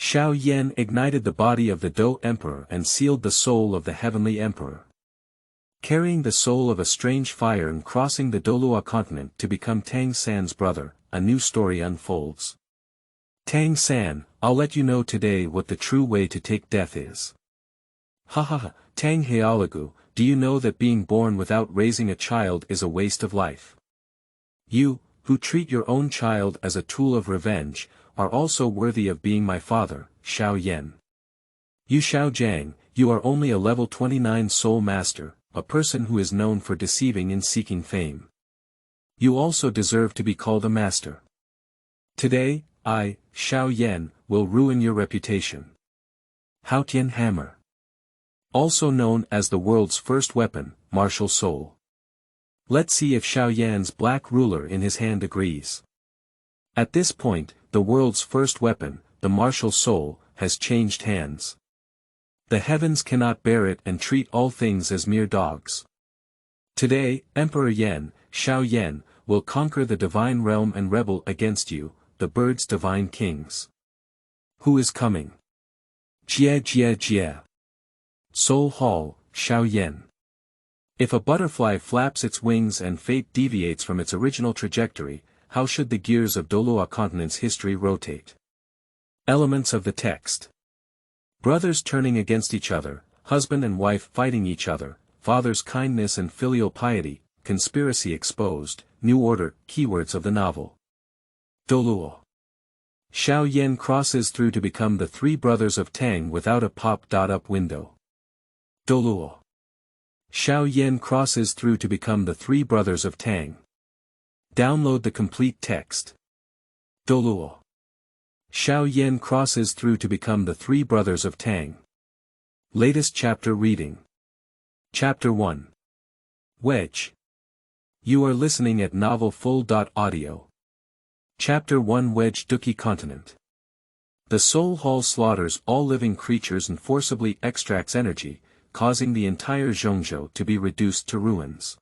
Xiao Yan ignited the body of the Dou Emperor and sealed the soul of the Heavenly Emperor. Carrying the soul of a strange fire and crossing the Douluo Continent to become Tang San's brother, a new story unfolds. Tang San, I'll let you know today what the true way to take death is. Hahaha, Tang Haolaogou, do you know that being born without raising a child is a waste of life? You, who treat your own child as a tool of revenge, are also worthy of being my father, Xiao Yan. You Xiaojiang, you are only a level 29 soul master, a person who is known for deceiving in seeking fame. You also deserve to be called a master. Today, I, Xiao Yan, will ruin your reputation. Xuantian Hammer. Also known as the world's first weapon, martial soul. Let's see if Xiao Yan's black ruler in his hand agrees. At this point, the world's first weapon, the martial soul, has changed hands. The heavens cannot bear it and treat all things as mere dogs. Today, Emperor Yan, Xiao Yan, will conquer the divine realm and rebel against you, the birds' divine kings. Who is coming? Jie. Soul Hall, Xiao Yan. If a butterfly flaps its wings and fate deviates from its original trajectory, how should the gears of Douluo Continent's history rotate? Elements of the text. Brothers turning against each other, husband and wife fighting each other, father's kindness and filial piety, conspiracy exposed, new order, keywords of the novel. Douluo. Xiao Yan crosses through to become the three brothers of Tang without a pop-up window. Douluo. Xiao Yan crosses through to become the three brothers of Tang. Download the complete text. Douluo. Xiao Yan crosses through to become the three brothers of Tang. Latest chapter reading. Chapter 1. Wedge. You are listening at novelfull.audio. Chapter 1 Wedge Douluo Continent. The Soul Hall slaughters all living creatures and forcibly extracts energy, causing the entire Zhongzhou to be reduced to ruins.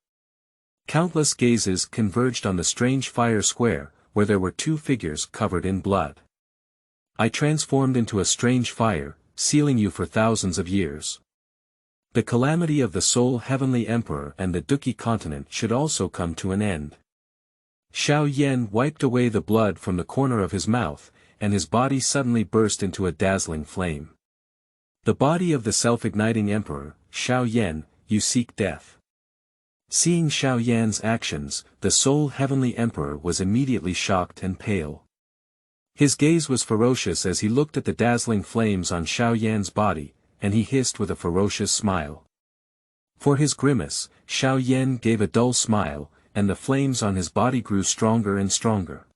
Countless gazes converged on the strange fire square, where there were two figures covered in blood. I transformed into a strange fire, sealing you for thousands of years. The calamity of the Soul Heavenly Emperor and the Douluo Continent should also come to an end. Xiao Yan wiped away the blood from the corner of his mouth, and his body suddenly burst into a dazzling flame. The body of the self-igniting emperor, Xiao Yan, you seek death. Seeing Xiao Yan's actions, the Soul Heavenly Emperor was immediately shocked and pale. His gaze was ferocious as he looked at the dazzling flames on Xiao Yan's body, and he hissed with a ferocious smile. For his grimace, Xiao Yan gave a dull smile, and the flames on his body grew stronger and stronger.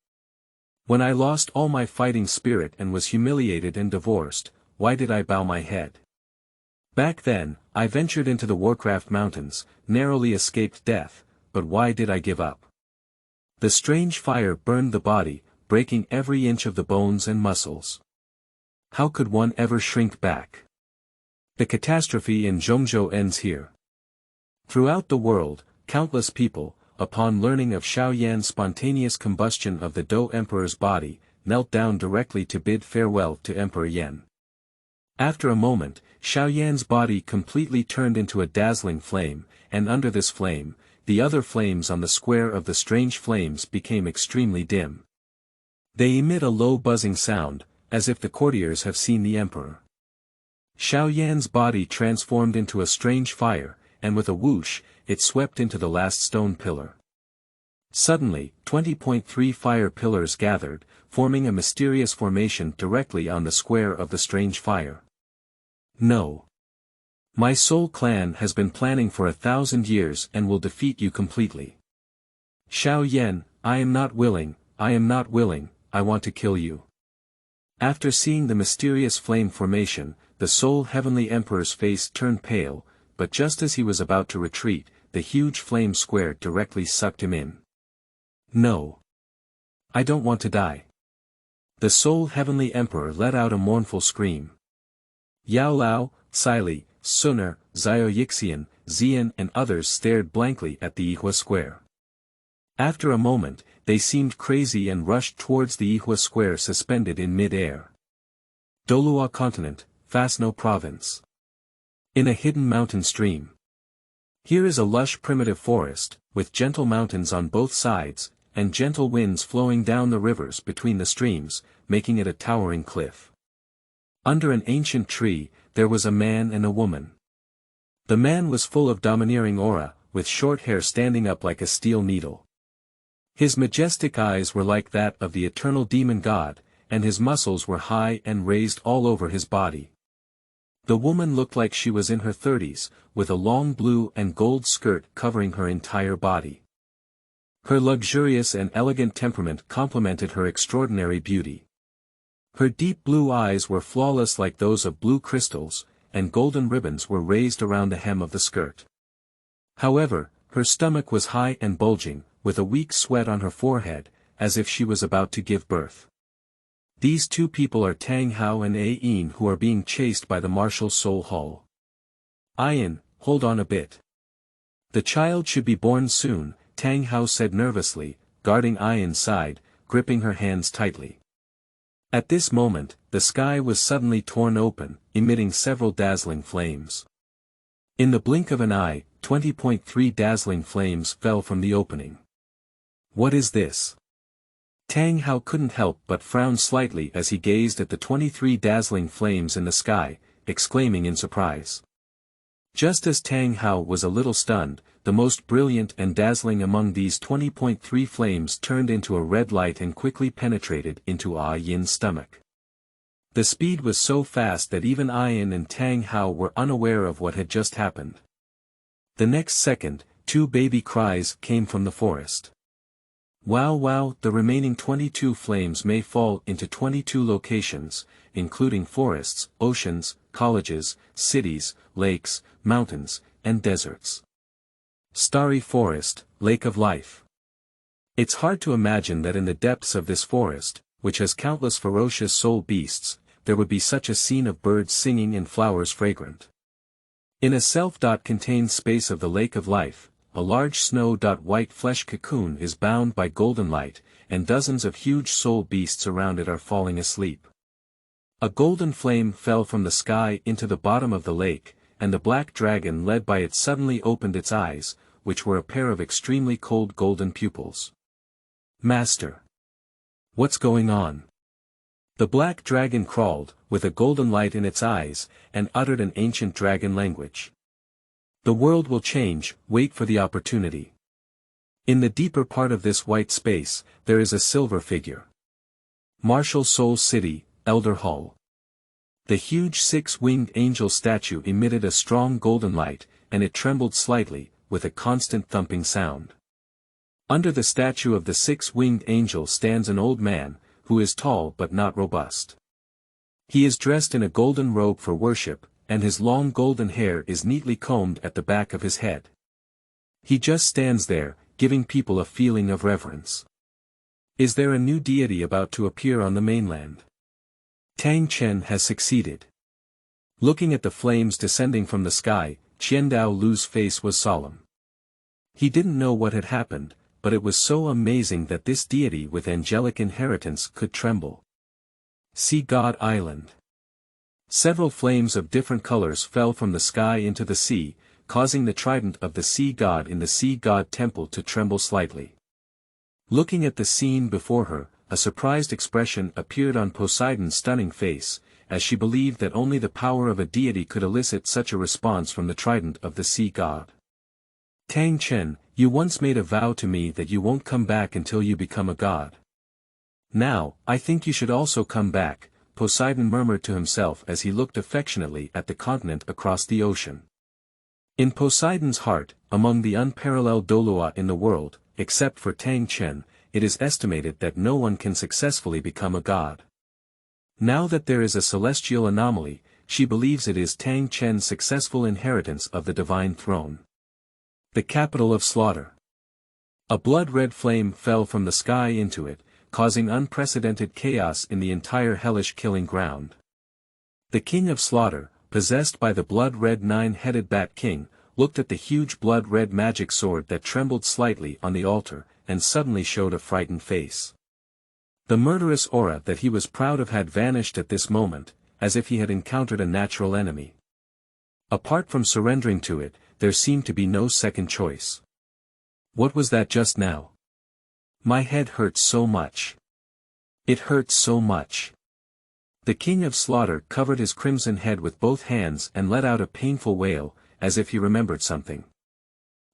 When I lost all my fighting spirit and was humiliated and divorced, why did I bow my head? Back then, I ventured into the Warcraft Mountains, narrowly escaped death, but why did I give up? The strange fire burned the body, breaking every inch of the bones and muscles. How could one ever shrink back? The catastrophe in Zhongzhou ends here. Throughout the world, countless people, upon learning of Xiao Yan's spontaneous combustion of the Dou Emperor's body, knelt down directly to bid farewell to Emperor Yan. After a moment, Xiao Yan's body completely turned into a dazzling flame, and under this flame, the other flames on the square of the strange flames became extremely dim. They emit a low buzzing sound, as if the courtiers have seen the emperor. Xiao Yan's body transformed into a strange fire, and with a whoosh, it swept into the last stone pillar. Suddenly, 20.3 fire pillars gathered, forming a mysterious formation directly on the square of the strange fire. No. My soul clan has been planning for 1,000 years and will defeat you completely. Xiao Yan, I am not willing, I want to kill you. After seeing the mysterious flame formation, the Soul Heavenly Emperor's face turned pale, but just as he was about to retreat, the huge flame square directly sucked him in. No. I don't want to die. The Soul Heavenly Emperor let out a mournful scream. Yao Lao, Sili, Suner, Xiao Yixian, Xian and others stared blankly at the Yihua square. After a moment, they seemed crazy and rushed towards the Yihua square suspended in mid-air. Douluo Continent, Fasno Province. In a hidden mountain stream. Here is a lush primitive forest, with gentle mountains on both sides, and gentle winds flowing down the rivers between the streams, making it a towering cliff. Under an ancient tree, there was a man and a woman. The man was full of domineering aura, with short hair standing up like a steel needle. His majestic eyes were like that of the eternal demon god, and his muscles were high and raised all over his body. The woman looked like she was in her 30s, with a long blue and gold skirt covering her entire body. Her luxurious and elegant temperament complemented her extraordinary beauty. Her deep blue eyes were flawless like those of blue crystals, and golden ribbons were raised around the hem of the skirt. However, her stomach was high and bulging, with a weak sweat on her forehead, as if she was about to give birth. These two people are Tang Hao and Ah Yin, who are being chased by the martial soul Hull. Ah Yin, hold on a bit. The child should be born soon, Tang Hao said nervously, guarding Ah Yin's side, gripping her hands tightly. At this moment, the sky was suddenly torn open, emitting several dazzling flames. In the blink of an eye, 20.3 dazzling flames fell from the opening. What is this? Tang Hao couldn't help but frown slightly as he gazed at the 23 dazzling flames in the sky, exclaiming in surprise. Just as Tang Hao was a little stunned, the most brilliant and dazzling among these 20.3 flames turned into a red light and quickly penetrated into Ah Yin's stomach. The speed was so fast that even Ah Yin and Tang Hao were unaware of what had just happened. The next second, two baby cries came from the forest. Wow wow, the remaining 22 flames may fall into 22 locations, including forests, oceans, colleges, cities, lakes, mountains, and deserts. Starry Forest, Lake of Life. It's hard to imagine that in the depths of this forest, which has countless ferocious soul beasts, there would be such a scene of birds singing and flowers fragrant. In a self-contained space of the Lake of Life, a large snow-white flesh cocoon is bound by golden light, and dozens of huge soul beasts around it are falling asleep. A golden flame fell from the sky into the bottom of the lake, and the black dragon led by it suddenly opened its eyes, which were a pair of extremely cold golden pupils. Master! What's going on? The black dragon crawled, with a golden light in its eyes, and uttered an ancient dragon language. The world will change, wait for the opportunity. In the deeper part of this white space, there is a silver figure. Martial Soul City, Elder Hull. The huge six-winged angel statue emitted a strong golden light, and it trembled slightly, with a constant thumping sound. Under the statue of the six-winged angel stands an old man, who is tall but not robust. He is dressed in a golden robe for worship, and his long golden hair is neatly combed at the back of his head. He just stands there, giving people a feeling of reverence. Is there a new deity about to appear on the mainland? Tang Chen has succeeded. Looking at the flames descending from the sky, Qiandao Lu's face was solemn. He didn't know what had happened, but it was so amazing that this deity with angelic inheritance could tremble. Sea God Island. Several flames of different colors fell from the sky into the sea, causing the trident of the sea god in the sea god temple to tremble slightly. Looking at the scene before her, a surprised expression appeared on Poseidon's stunning face, as she believed that only the power of a deity could elicit such a response from the trident of the sea god. Tang Chen, you once made a vow to me that you won't come back until you become a god. Now, I think you should also come back, Poseidon murmured to himself as he looked affectionately at the continent across the ocean. In Poseidon's heart, among the unparalleled Douluo in the world, except for Tang Chen, it is estimated that no one can successfully become a god. Now that there is a celestial anomaly, she believes it is Tang Chen's successful inheritance of the divine throne. The capital of slaughter. A blood-red flame fell from the sky into it, causing unprecedented chaos in the entire hellish killing ground. The king of slaughter, possessed by the blood-red nine-headed bat king, looked at the huge blood-red magic sword that trembled slightly on the altar, and suddenly showed a frightened face. The murderous aura that he was proud of had vanished at this moment, as if he had encountered a natural enemy. Apart from surrendering to it, there seemed to be no second choice. What was that just now? My head hurts so much. It hurts so much. The king of slaughter covered his crimson head with both hands and let out a painful wail, as if he remembered something.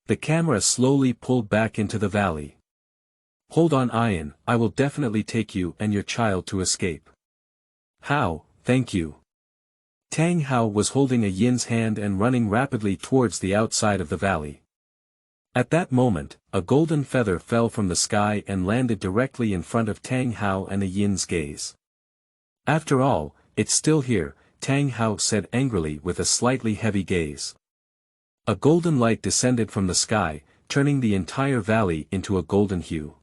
The camera slowly pulled back into the valley. Hold on, Ah Yin, I will definitely take you and your child to escape. How, thank you. Tang Hao was holding Ah Yin's hand and running rapidly towards the outside of the valley. At that moment, a golden feather fell from the sky and landed directly in front of Tang Hao and Ah Yin's gaze. After all, it's still here, Tang Hao said angrily with a slightly heavy gaze. A golden light descended from the sky, turning the entire valley into a golden hue.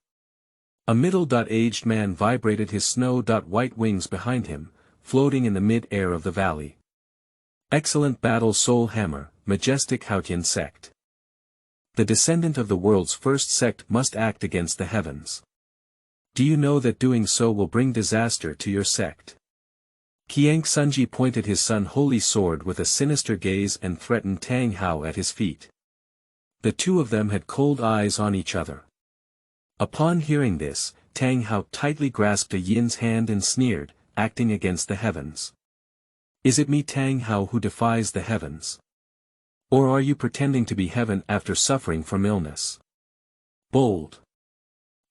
A middle-aged man vibrated his snow-white wings behind him, floating in the mid-air of the valley. Excellent battle soul hammer, majestic Xuantian sect. The descendant of the world's first sect must act against the heavens. Do you know that doing so will bring disaster to your sect? Qiang Sunji pointed his sun holy sword with a sinister gaze and threatened Tang Hao at his feet. The two of them had cold eyes on each other. Upon hearing this, Tang Hao tightly grasped Ah Yin's hand and sneered, acting against the heavens. Is it me Tang Hao who defies the heavens? Or are you pretending to be heaven after suffering from illness? Bold.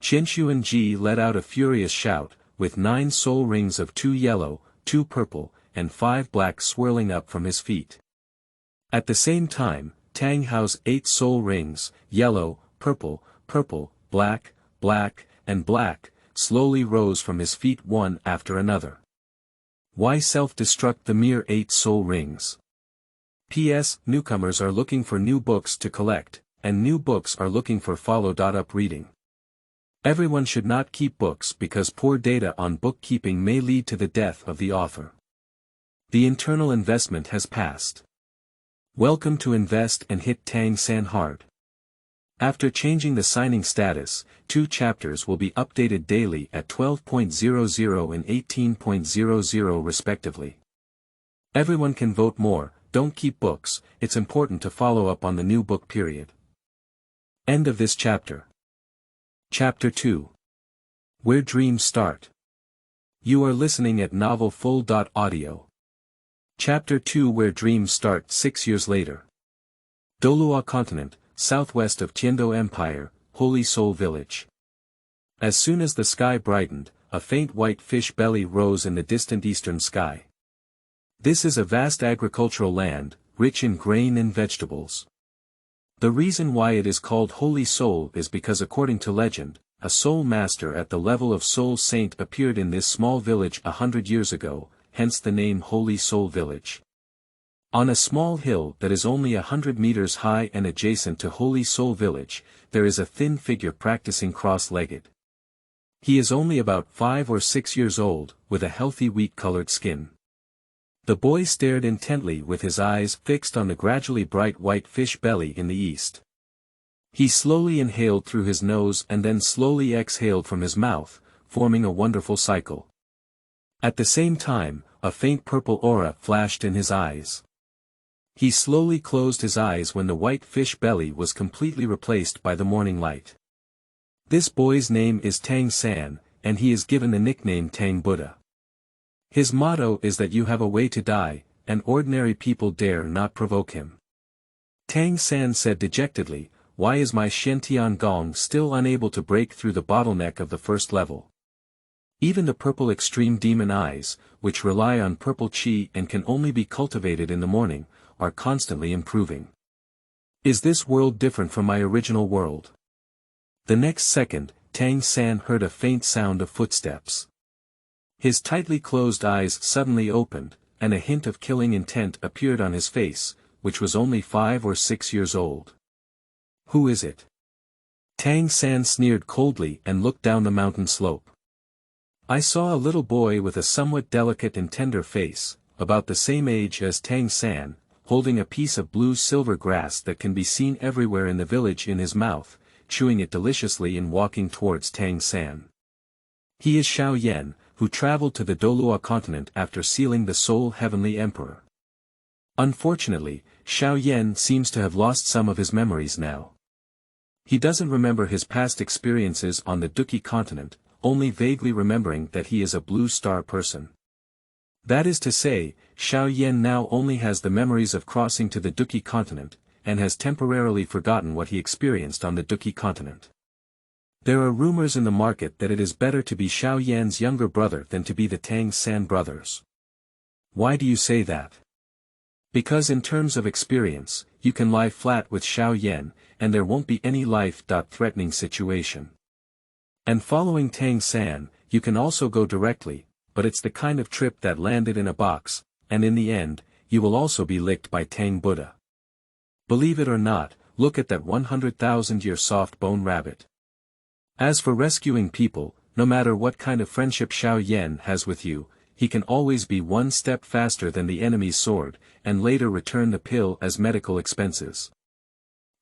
Qinshuan Ji let out a furious shout, with 9 soul rings of 2 yellow, 2 purple, and 5 black swirling up from his feet. At the same time, Tang Hao's 8 soul rings, yellow, purple, black, and black, slowly rose from his feet one after another. Why self-destruct the mere 8 soul rings? P.S. Newcomers are looking for new books to collect, and new books are looking for follow-up reading. Everyone should not keep books because poor data on bookkeeping may lead to the death of the author. The internal investment has passed. Welcome to invest and hit Tang San hard. After changing the signing status, 2 chapters will be updated daily at 12.00 and 18.00 respectively. Everyone can vote more, don't keep books, it's important to follow up on the new book period. End of this chapter. Chapter 2. Where Dreams Start. You are listening at novelfull.audio. Chapter 2 Where Dreams Start 6 years later. Douluo Continent, southwest of Dou Empire, Holy Soul Village. As soon as the sky brightened, a faint white fish belly rose in the distant eastern sky. This is a vast agricultural land, rich in grain and vegetables. The reason why it is called Holy Soul is because according to legend, a soul master at the level of soul saint appeared in this small village 100 years ago, hence the name Holy Soul Village. On a small hill that is only 100 meters high and adjacent to Holy Soul Village, there is a thin figure practicing cross-legged. He is only about 5 or 6 years old, with a healthy wheat-colored skin. The boy stared intently with his eyes fixed on the gradually bright white fish belly in the east. He slowly inhaled through his nose and then slowly exhaled from his mouth, forming a wonderful cycle. At the same time, a faint purple aura flashed in his eyes. He slowly closed his eyes when the white fish belly was completely replaced by the morning light. This boy's name is Tang San, and he is given the nickname Tang Buddha. His motto is that you have a way to die, and ordinary people dare not provoke him. Tang San said dejectedly, why is my Xuantian gong still unable to break through the bottleneck of the first level? Even the purple extreme demon eyes, which rely on purple chi and can only be cultivated in the morning, are constantly improving. Is this world different from my original world? The next second, Tang San heard a faint sound of footsteps. His tightly closed eyes suddenly opened, and a hint of killing intent appeared on his face, which was only 5 or 6 years old. Who is it? Tang San sneered coldly and looked down the mountain slope. I saw a little boy with a somewhat delicate and tender face, about the same age as Tang San, holding a piece of blue-silver grass that can be seen everywhere in the village in his mouth, chewing it deliciously and walking towards Tang San. He is Xiao Yan, who traveled to the Douluo Continent after sealing the Soul Heavenly Emperor. Unfortunately, Xiao Yan seems to have lost some of his memories now. He doesn't remember his past experiences on the Douluo Continent, only vaguely remembering that he is a blue star person. That is to say, Xiao Yan now only has the memories of crossing to the Douluo Continent, and has temporarily forgotten what he experienced on the Douluo Continent. There are rumors in the market that it is better to be Xiao Yan's younger brother than to be the Tang San brothers. Why do you say that? Because in terms of experience, you can lie flat with Xiao Yan, and there won't be any life-threatening situation. And following Tang San, you can also go directly, but it's the kind of trip that landed in a box, and in the end, you will also be licked by Tang Buddha. Believe it or not, look at that 100,000-year soft bone rabbit. As for rescuing people, no matter what kind of friendship Xiao Yan has with you, he can always be one step faster than the enemy's sword, and later return the pill as medical expenses.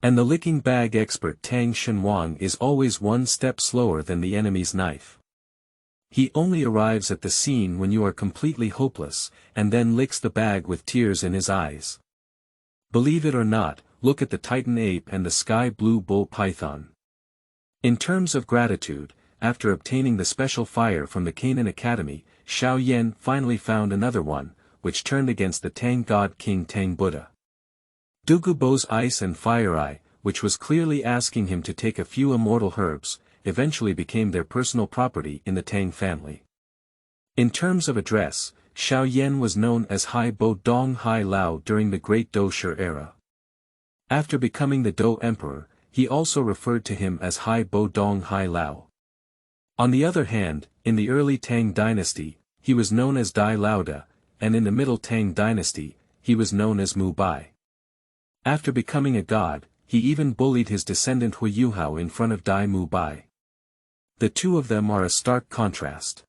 And the licking bag expert Tang Shenwang is always one step slower than the enemy's knife. He only arrives at the scene when you are completely hopeless, and then licks the bag with tears in his eyes. Believe it or not, look at the Titan ape and the sky blue bull python. In terms of gratitude, after obtaining the special fire from the Canaan Academy, Xiao Yan finally found another one, which turned against the Tang God King Tang Buddha. Dugu Bo's ice and fire eye, which was clearly asking him to take a few immortal herbs, eventually became their personal property in the Tang family. In terms of address, Xiao Yan was known as Hai Bo Dong Hai Lao during the Great Dou era. After becoming the Dou Emperor, he also referred to him as Hai Bo Dong Hai Lao. On the other hand, in the early Tang dynasty, he was known as Dai Lauda, and in the middle Tang dynasty, he was known as Mu Bai. After becoming a god, he even bullied his descendant Hui Yuhao in front of Dai Mu Bai. The two of them are a stark contrast.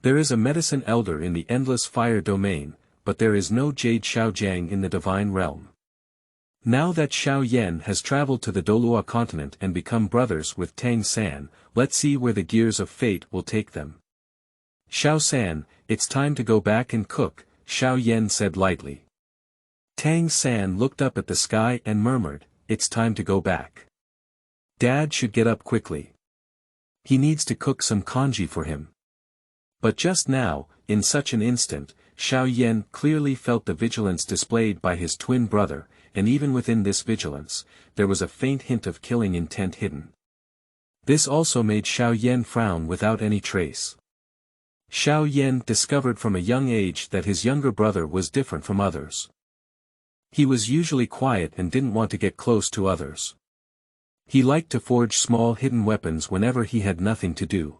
There is a medicine elder in the endless fire domain, but there is no Jade Xiaojiang in the divine realm. Now that Xiao Yan has traveled to the Douluo Continent and become brothers with Tang San, let's see where the gears of fate will take them. Xiao San, it's time to go back and cook, Xiao Yan said lightly. Tang San looked up at the sky and murmured, it's time to go back. Dad should get up quickly. He needs to cook some congee for him. But just now, in such an instant, Xiao Yan clearly felt the vigilance displayed by his twin brother, and even within this vigilance, there was a faint hint of killing intent hidden. This also made Xiao Yan frown without any trace. Xiao Yan discovered from a young age that his younger brother was different from others. He was usually quiet and didn't want to get close to others. He liked to forge small hidden weapons whenever he had nothing to do.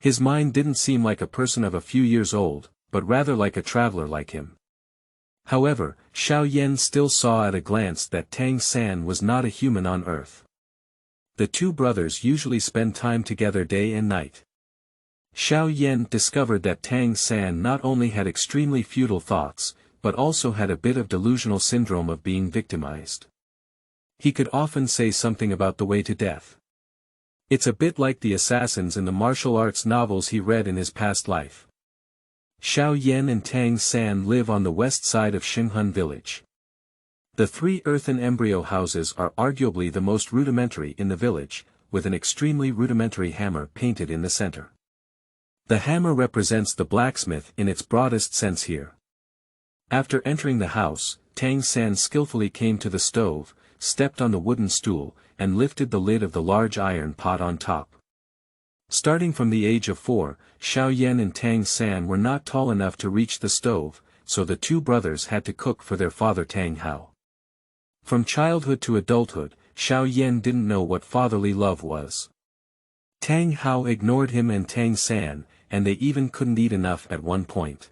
His mind didn't seem like a person of a few years old, but rather like a traveler like him. However, Xiao Yan still saw at a glance that Tang San was not a human on earth. The two brothers usually spend time together day and night. Xiao Yan discovered that Tang San not only had extremely futile thoughts, but also had a bit of delusional syndrome of being victimized. He could often say something about the way to death. It's a bit like the assassins in the martial arts novels he read in his past life. Xiao Yan and Tang San live on the west side of Xinghun village. The three earthen embryo houses are arguably the most rudimentary in the village, with an extremely rudimentary hammer painted in the center. The hammer represents the blacksmith in its broadest sense here. After entering the house, Tang San skillfully came to the stove, stepped on the wooden stool, and lifted the lid of the large iron pot on top. Starting from the age of 4, Xiao Yan and Tang San were not tall enough to reach the stove, so the two brothers had to cook for their father Tang Hao. From childhood to adulthood, Xiao Yan didn't know what fatherly love was. Tang Hao ignored him and Tang San, and they even couldn't eat enough at one point.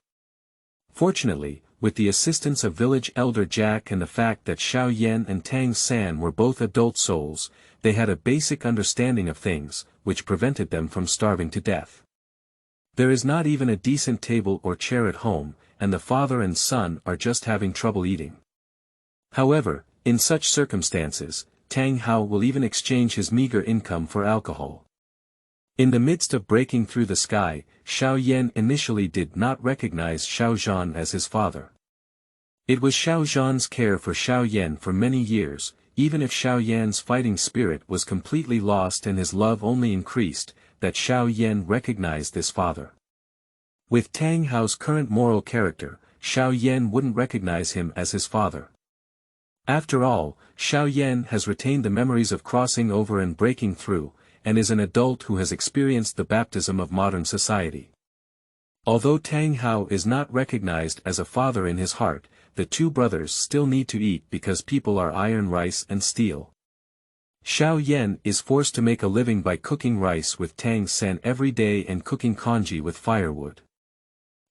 Fortunately, with the assistance of village elder Jack and the fact that Xiao Yan and Tang San were both adult souls, they had a basic understanding of things, which prevented them from starving to death. There is not even a decent table or chair at home, and the father and son are just having trouble eating. However, in such circumstances, Tang Hao will even exchange his meager income for alcohol. In the midst of breaking through the sky, Xiao Yan initially did not recognize Xiao Zhan as his father. It was Xiao Zhan's care for Xiao Yan for many years, even if Xiao Yan's fighting spirit was completely lost and his love only increased, that Xiao Yan recognized this father. With Tang Hao's current moral character, Xiao Yan wouldn't recognize him as his father. After all, Xiao Yan has retained the memories of crossing over and breaking through, and is an adult who has experienced the baptism of modern society. Although Tang Hao is not recognized as a father in his heart, the two brothers still need to eat because people are iron rice and steel. Xiao Yan is forced to make a living by cooking rice with Tang San every day and cooking congee with firewood.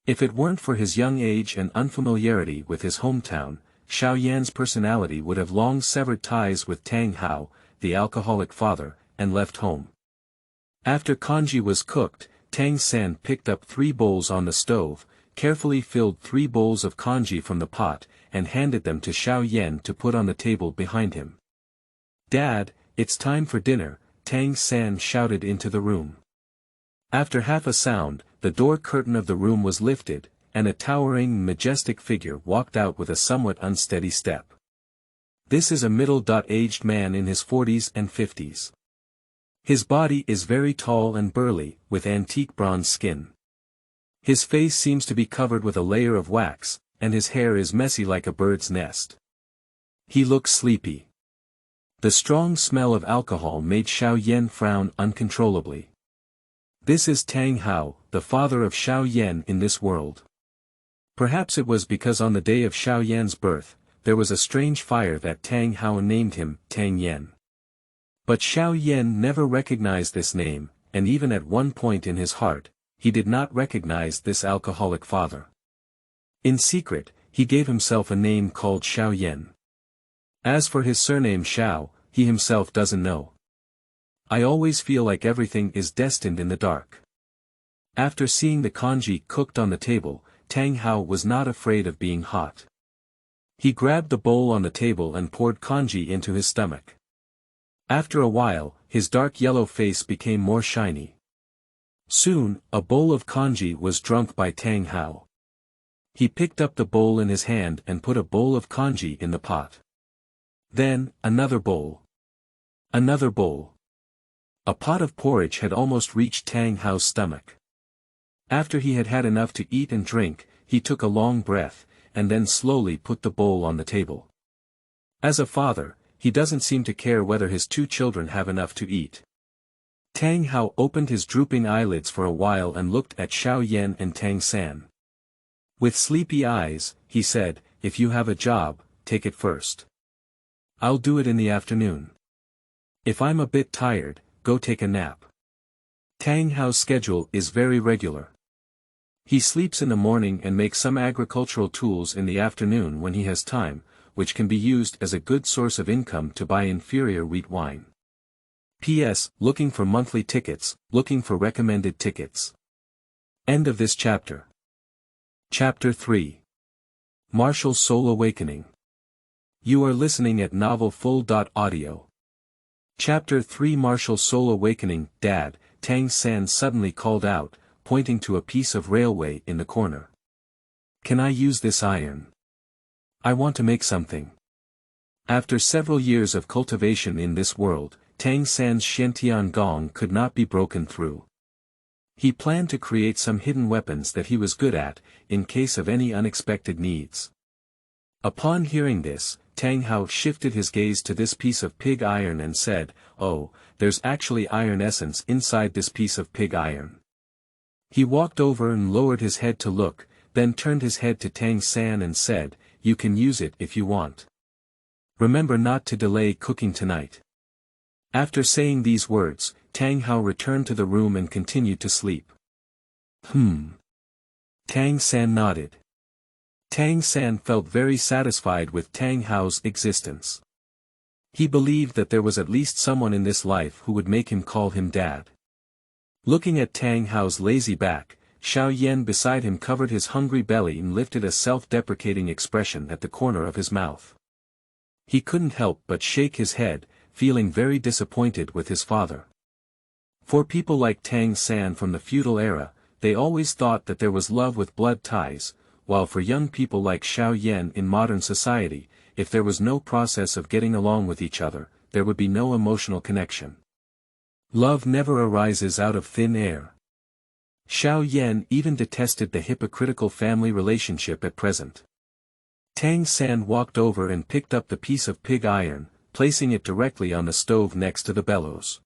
If it weren't for his young age and unfamiliarity with his hometown, Xiao Yan's personality would have long severed ties with Tang Hao, the alcoholic father, and left home. After congee was cooked, Tang San picked up 3 bowls on the stove, carefully filled 3 bowls of congee from the pot, and handed them to Xiao Yan to put on the table behind him. "Dad, it's time for dinner," Tang San shouted into the room. After half a sound, the door curtain of the room was lifted, and a towering, majestic figure walked out with a somewhat unsteady step. This is a middle-aged man in his 40s and 50s. His body is very tall and burly, with antique bronze skin. His face seems to be covered with a layer of wax, and his hair is messy like a bird's nest. He looks sleepy. The strong smell of alcohol made Xiao Yan frown uncontrollably. This is Tang Hao, the father of Xiao Yan in this world. Perhaps it was because on the day of Xiao Yan's birth, there was a strange fire that Tang Hao named him Tang Yan. But Xiao Yan never recognized this name, and even at one point in his heart, he did not recognize this alcoholic father. In secret, he gave himself a name called Xiao Yan. As for his surname Xiao, he himself doesn't know. I always feel like everything is destined in the dark. After seeing the congee cooked on the table, Tang Hao was not afraid of being hot. He grabbed the bowl on the table and poured congee into his stomach. After a while, his dark yellow face became more shiny. Soon, a bowl of congee was drunk by Tang Hao. He picked up the bowl in his hand and put a bowl of congee in the pot. Then, another bowl. Another bowl. A pot of porridge had almost reached Tang Hao's stomach. After he had had enough to eat and drink, he took a long breath, and then slowly put the bowl on the table. As a father, he doesn't seem to care whether his 2 children have enough to eat. Tang Hao opened his drooping eyelids for a while and looked at Xiao Yan and Tang San. With sleepy eyes, he said, "If you have a job, take it first. I'll do it in the afternoon. If I'm a bit tired, go take a nap." Tang Hao's schedule is very regular. He sleeps in the morning and makes some agricultural tools in the afternoon when he has time, which can be used as a good source of income to buy inferior wheat wine. P.S. Looking for monthly tickets, looking for recommended tickets. End of this chapter. Chapter 3. Martial Soul Awakening. You are listening at novelfull.audio. Chapter 3 Martial Soul Awakening. "Dad," Tang San suddenly called out, pointing to a piece of railway in the corner. "Can I use this iron? I want to make something." After several years of cultivation in this world, Tang San's Xuantian gong could not be broken through. He planned to create some hidden weapons that he was good at, in case of any unexpected needs. Upon hearing this, Tang Hao shifted his gaze to this piece of pig iron and said, "Oh, there's actually iron essence inside this piece of pig iron." He walked over and lowered his head to look, then turned his head to Tang San and said, "You can use it if you want. Remember not to delay cooking tonight." After saying these words, Tang Hao returned to the room and continued to sleep. Tang San nodded. Tang San felt very satisfied with Tang Hao's existence. He believed that there was at least someone in this life who would make him call him dad. Looking at Tang Hao's lazy back, Xiao Yan beside him covered his hungry belly and lifted a self-deprecating expression at the corner of his mouth. He couldn't help but shake his head, feeling very disappointed with his father. For people like Tang San from the feudal era, they always thought that there was love with blood ties, while for young people like Xiao Yan in modern society, if there was no process of getting along with each other, there would be no emotional connection. Love never arises out of thin air. Xiao Yan even detested the hypocritical family relationship at present. Tang San walked over and picked up the piece of pig iron, placing it directly on the stove next to the bellows.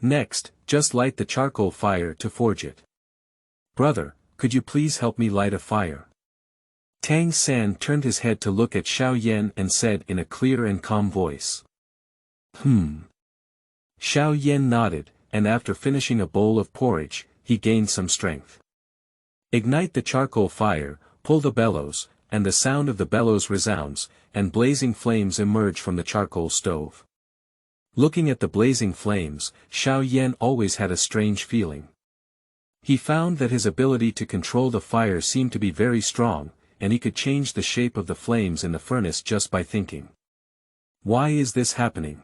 Next, just light the charcoal fire to forge it. Brother, could you please help me light a fire? Tang San turned his head to look at Xiao Yan and said in a clear and calm voice. Xiao Yan nodded, and after finishing a bowl of porridge, he gained some strength. Ignite the charcoal fire, pull the bellows, and the sound of the bellows resounds, and blazing flames emerge from the charcoal stove. Looking at the blazing flames, Xiao Yan always had a strange feeling. He found that his ability to control the fire seemed to be very strong, and he could change the shape of the flames in the furnace just by thinking. Why is this happening?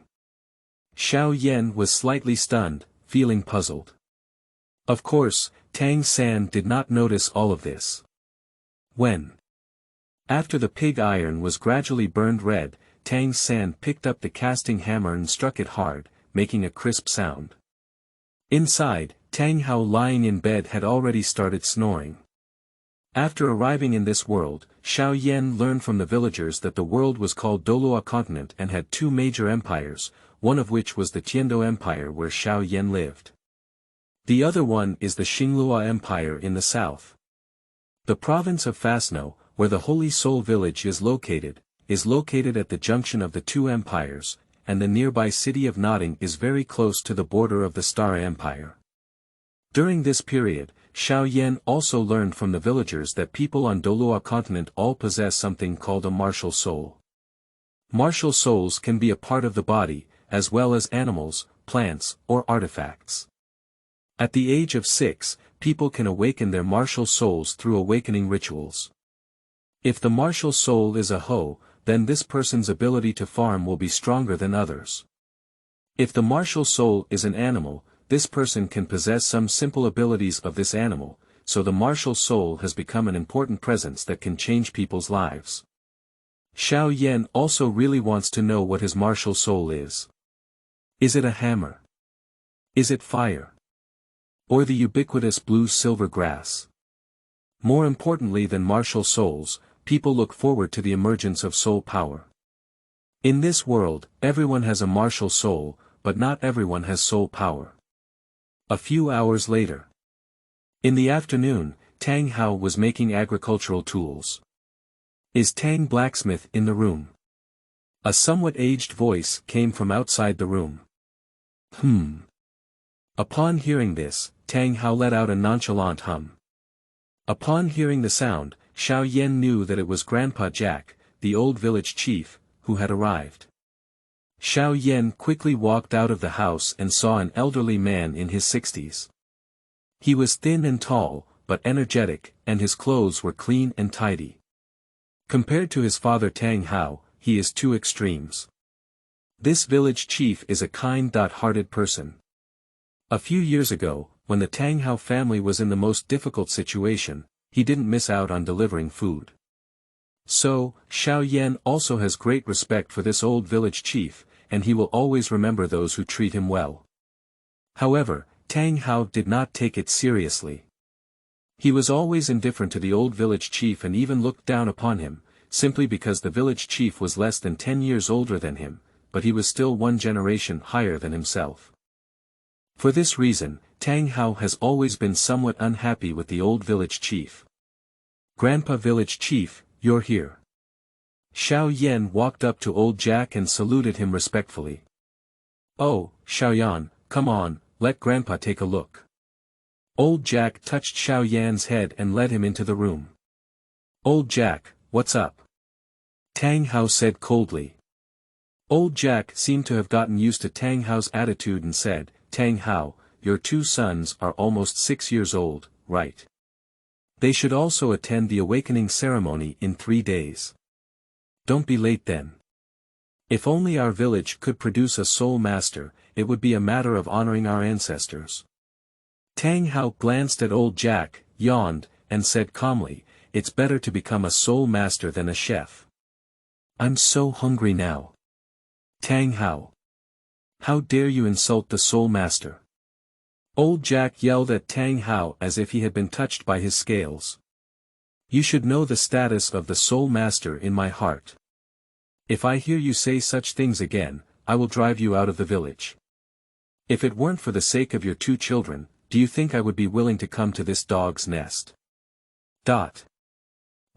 Xiao Yan was slightly stunned, feeling puzzled. Of course, Tang San did not notice all of this. After the pig iron was gradually burned red, Tang San picked up the casting hammer and struck it hard, making a crisp sound. Inside, Tang Hao lying in bed had already started snoring. After arriving in this world, Xiao Yan learned from the villagers that the world was called Douluo Continent and had two major empires, one of which was the Dou Empire where Xiao Yan lived. The other one is the Xinglua Empire in the south. The province of Fasno, where the Holy Soul village is located at the junction of the two empires, and the nearby city of Notting is very close to the border of the Star Empire. During this period, Xiao Yan also learned from the villagers that people on Douluo Continent all possess something called a martial soul. Martial souls can be a part of the body, as well as animals, plants, or artifacts. At the age of 6, people can awaken their martial souls through awakening rituals. If the martial soul is a hoe, then this person's ability to farm will be stronger than others. If the martial soul is an animal, this person can possess some simple abilities of this animal, so the martial soul has become an important presence that can change people's lives. Xiao Yan also really wants to know what his martial soul is. Is it a hammer? Is it fire? Or the ubiquitous blue-silver grass? More importantly than martial souls, people look forward to the emergence of soul power. In this world, everyone has a martial soul, but not everyone has soul power. A few hours later. In the afternoon, Tang Hao was making agricultural tools. Is Tang blacksmith in the room? A somewhat aged voice came from outside the room. Upon hearing this, Tang Hao let out a nonchalant hum. Upon hearing the sound, Xiao Yan knew that it was Grandpa Jack, the old village chief, who had arrived. Xiao Yan quickly walked out of the house and saw an elderly man in his 60s. He was thin and tall, but energetic, and his clothes were clean and tidy. Compared to his father Tang Hao, he is two extremes. This village chief is a kind-hearted person. A few years ago, when the Tang Hao family was in the most difficult situation, he didn't miss out on delivering food. So, Xiao Yan also has great respect for this old village chief, and he will always remember those who treat him well. However, Tang Hao did not take it seriously. He was always indifferent to the old village chief and even looked down upon him, simply because the village chief was less than 10 years older than him, but he was still one generation higher than himself. For this reason, Tang Hao has always been somewhat unhappy with the old village chief. Grandpa village chief, you're here. Xiao Yan walked up to old Jack and saluted him respectfully. Oh, Xiao Yan, come on, let Grandpa take a look. Old Jack touched Xiao Yan's head and led him into the room. Old Jack, what's up? Tang Hao said coldly. Old Jack seemed to have gotten used to Tang Hao's attitude and said, Tang Hao, your two sons are almost 6 years old, right? They should also attend the awakening ceremony in 3 days. Don't be late then. If only our village could produce a soul master, it would be a matter of honoring our ancestors. Tang Hao glanced at old Jack, yawned, and said calmly, "It's better to become a soul master than a chef." "I'm so hungry now." "Tang Hao. How dare you insult the soul master?" Old Jack yelled at Tang Hao as if he had been touched by his scales. "You should know the status of the soul master in my heart. If I hear you say such things again, I will drive you out of the village. If it weren't for the sake of your 2 children, do you think I would be willing to come to this dog's nest?"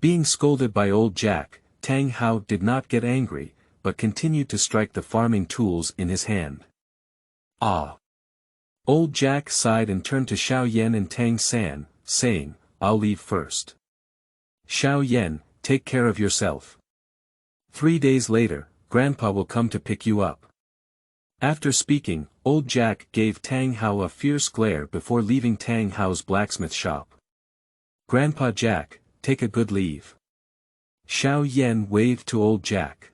Being scolded by old Jack, Tang Hao did not get angry, but continued to strike the farming tools in his hand. "Ah!" Old Jack sighed and turned to Xiao Yan and Tang San, saying, "I'll leave first. Xiao Yan, take care of yourself. 3 days later, Grandpa will come to pick you up." After speaking, old Jack gave Tang Hao a fierce glare before leaving Tang Hao's blacksmith shop. "Grandpa Jack, take a good leave." Xiao Yan waved to old Jack.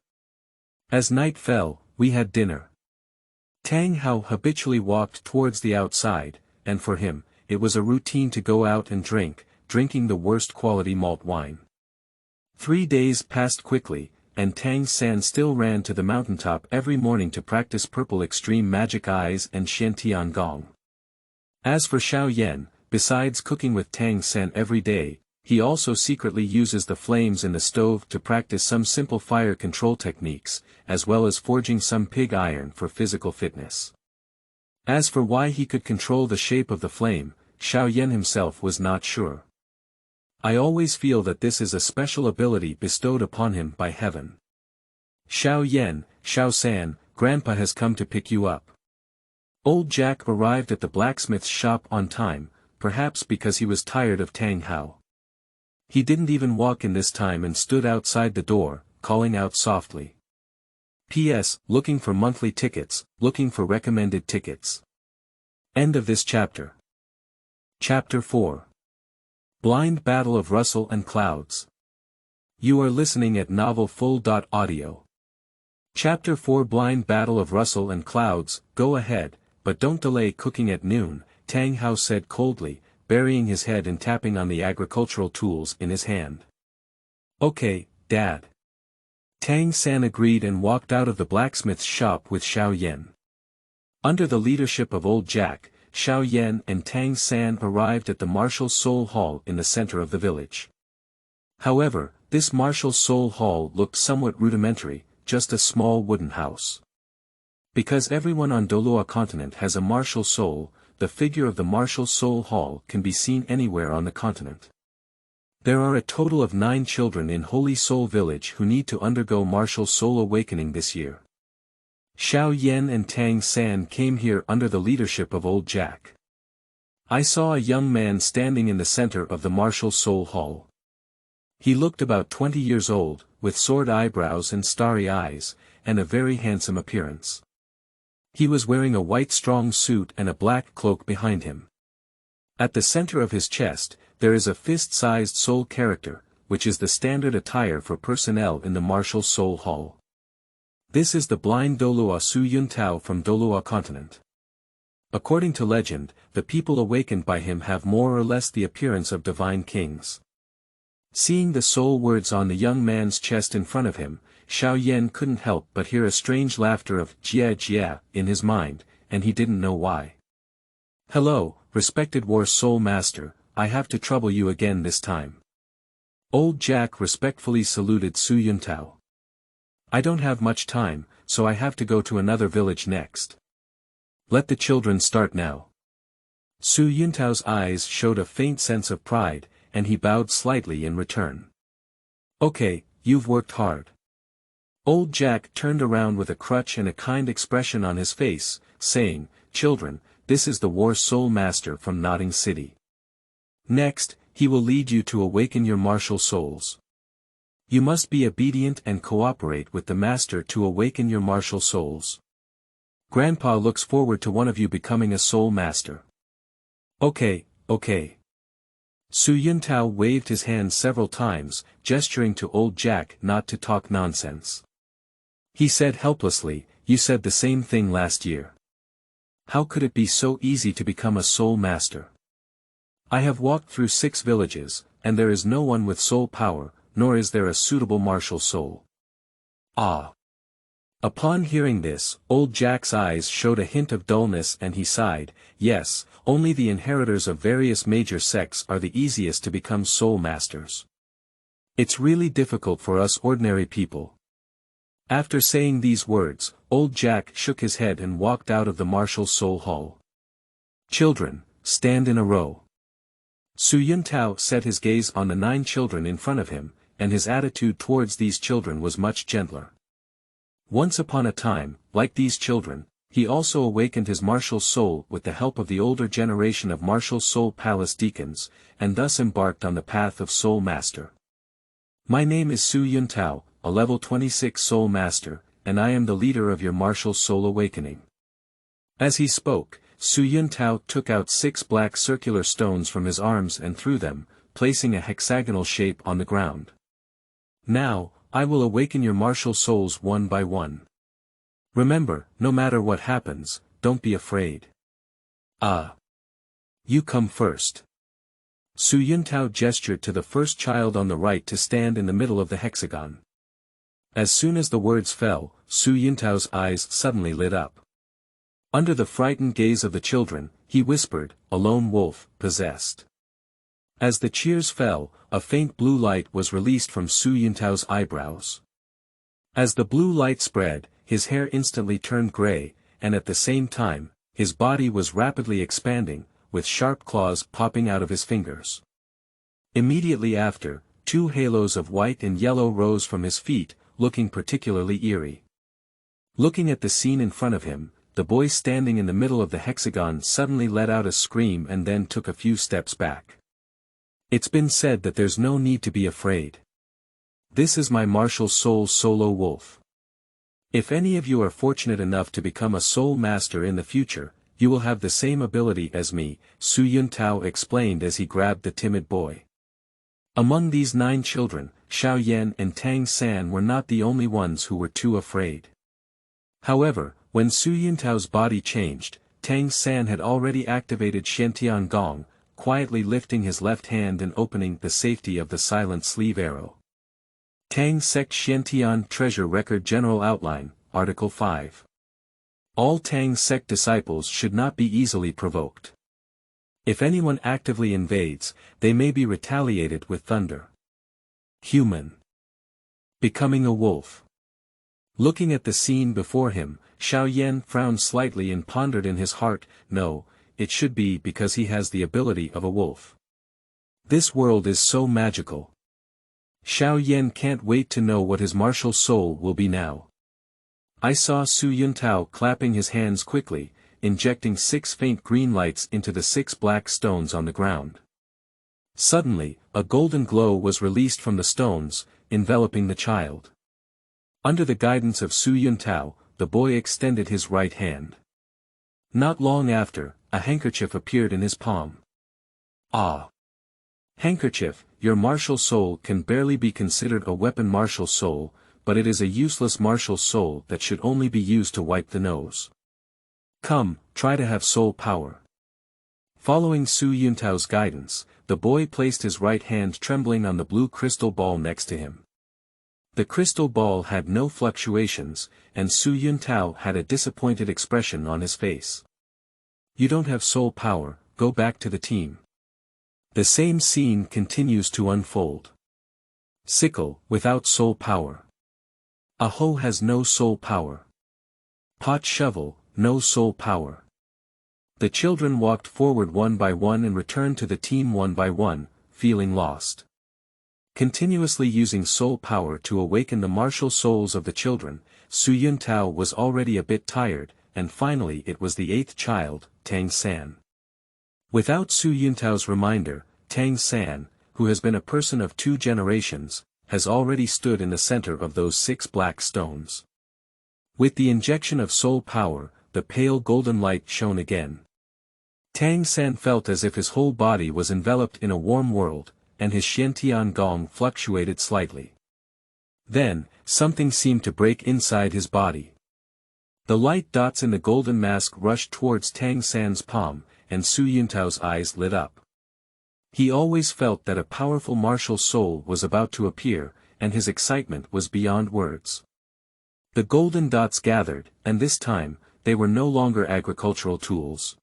As night fell, we had dinner. Tang Hao habitually walked towards the outside, and for him, it was a routine to go out and drinking the worst quality malt wine. 3 days passed quickly, and Tang San still ran to the mountaintop every morning to practice purple extreme magic eyes and Xuantian gong. As for Xiao Yan, besides cooking with Tang San every day, he also secretly uses the flames in the stove to practice some simple fire control techniques, as well as forging some pig iron for physical fitness. As for why he could control the shape of the flame, Xiao Yan himself was not sure. "I always feel that this is a special ability bestowed upon him by heaven." "Xiao Yan, Xiao San, Grandpa has come to pick you up." Old Jack arrived at the blacksmith's shop on time, perhaps because he was tired of Tang Hao. He didn't even walk in this time and stood outside the door, calling out softly. "P.S. Looking for monthly tickets, looking for recommended tickets." End of this chapter. Chapter 4. Blind Battle of Russell and Clouds. You are listening at novelfull.audio. Chapter 4 Blind Battle of Russell and Clouds. Go ahead, but don't delay cooking at noon, Tang Hao said coldly, burying his head and tapping on the agricultural tools in his hand. "Okay, Dad." Tang San agreed and walked out of the blacksmith's shop with Xiao Yan. Under the leadership of old Jack, Xiao Yan and Tang San arrived at the Martial Soul Hall in the center of the village. However, this Martial Soul Hall looked somewhat rudimentary, just a small wooden house. Because everyone on Douluo Continent has a martial soul, the figure of the Martial Soul Hall can be seen anywhere on the continent. There are a total of 9 children in Holy Soul Village who need to undergo martial soul awakening this year. Xiao Yan and Tang San came here under the leadership of old Jack. I saw a young man standing in the center of the Martial Soul Hall. He looked about 20 years old, with sword eyebrows and starry eyes, and a very handsome appearance. He was wearing a white strong suit and a black cloak behind him. At the center of his chest, there is a fist-sized soul character, which is the standard attire for personnel in the Martial Soul Hall. This is the blind Douluo Xuantian from Douluo Continent. According to legend, the people awakened by him have more or less the appearance of divine kings. Seeing the soul words on the young man's chest in front of him, Xiao Yan couldn't help but hear a strange laughter of "jia jia" in his mind, and he didn't know why. "Hello, respected War Soul Master, I have to trouble you again this time." Old Jack respectfully saluted Xuantian. "I don't have much time, so I have to go to another village next. Let the children start now." Xuantian's eyes showed a faint sense of pride, and he bowed slightly in return. "Okay, you've worked hard." Old Jack turned around with a crutch and a kind expression on his face, saying, "Children, this is the War Soul Master from Nodding City. Next, he will lead you to awaken your martial souls. You must be obedient and cooperate with the Master to awaken your martial souls. Grandpa looks forward to one of you becoming a Soul Master." "Okay, okay." Xuantian waved his hand several times, gesturing to old Jack not to talk nonsense. He said helplessly, "You said the same thing last year. How could it be so easy to become a soul master? I have walked through 6 villages, and there is no one with soul power, nor is there a suitable martial soul. Ah! Upon hearing this, old Jack's eyes showed a hint of dullness and he sighed, yes, only the inheritors of various major sects are the easiest to become soul masters. It's really difficult for us ordinary people. After saying these words, old Jack shook his head and walked out of the martial soul hall. Children, stand in a row. Xuantian set his gaze on the 9 children in front of him, and his attitude towards these children was much gentler. Once upon a time, like these children, he also awakened his martial soul with the help of the older generation of martial soul palace deacons, and thus embarked on the path of soul master. My name is Xuantian, a level 26 soul master, and I am the leader of your martial soul awakening. As he spoke, Xuantian took out 6 black circular stones from his arms and threw them, placing a hexagonal shape on the ground. Now, I will awaken your martial souls one by one. Remember, no matter what happens, don't be afraid. You come first. Xuantian gestured to the first child on the right to stand in the middle of the hexagon. As soon as the words fell, Xuantian's eyes suddenly lit up. Under the frightened gaze of the children, he whispered, "A lone wolf, possessed." As the cheers fell, a faint blue light was released from Xuantian's eyebrows. As the blue light spread, his hair instantly turned gray, and at the same time, his body was rapidly expanding, with sharp claws popping out of his fingers. Immediately after, 2 halos of white and yellow rose from his feet, looking particularly eerie. Looking at the scene in front of him, the boy standing in the middle of the hexagon suddenly let out a scream and then took a few steps back. It's been said that there's no need to be afraid. This is my martial soul solo wolf. If any of you are fortunate enough to become a soul master in the future, you will have the same ability as me, Xuantian explained as he grabbed the timid boy. Among these 9 children, Xiao Yan and Tang San were not the only ones who were too afraid. However, when Xuantian's body changed, Tang San had already activated Xuantian Gong, quietly lifting his left hand and opening the safety of the silent sleeve arrow. Tang Sect Xuantian Treasure Record General Outline, Article 5. All Tang Sect disciples should not be easily provoked. If anyone actively invades, they may be retaliated with thunder. Human. Becoming a wolf. Looking at the scene before him, Xiao Yan frowned slightly and pondered in his heart, no, it should be because he has the ability of a wolf. This world is so magical. Xiao Yan can't wait to know what his martial soul will be now. I saw Xuantian clapping his hands quickly, injecting 6 faint green lights into the 6 black stones on the ground. Suddenly, a golden glow was released from the stones, enveloping the child. Under the guidance of Xuantian, the boy extended his right hand. Not long after, a handkerchief appeared in his palm. Ah! Handkerchief, your martial soul can barely be considered a weapon martial soul, but it is a useless martial soul that should only be used to wipe the nose. Come, try to have soul power. Following Xuantian's guidance, the boy placed his right hand trembling on the blue crystal ball next to him. The crystal ball had no fluctuations, and Xuantian had a disappointed expression on his face. You don't have soul power, go back to the team. The same scene continues to unfold. Sickle, without soul power. A hoe has no soul power. Pot shovel, no soul power. The children walked forward one by one and returned to the team one by one, feeling lost. Continuously using soul power to awaken the martial souls of the children, Xuantian was already a bit tired, and finally it was the 8th child, Tang San. Without Xuantian's reminder, Tang San, who has been a person of 2 generations, has already stood in the center of those 6 black stones. With the injection of soul power, the pale golden light shone again. Tang San felt as if his whole body was enveloped in a warm world, and his Xuantian Gong fluctuated slightly. Then, something seemed to break inside his body. The light dots in the golden mask rushed towards Tang San's palm, and Su Yuntao's eyes lit up. He always felt that a powerful martial soul was about to appear, and his excitement was beyond words. The golden dots gathered, and this time, they were no longer agricultural tools.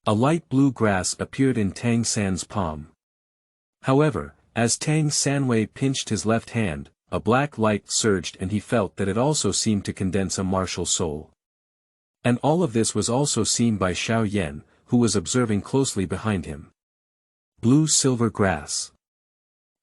A light blue grass appeared in Tang San's palm. However, as Tang Sanwei pinched his left hand, a black light surged and he felt that it also seemed to condense a martial soul. And all of this was also seen by Xiao Yan, who was observing closely behind him. Blue-silver grass.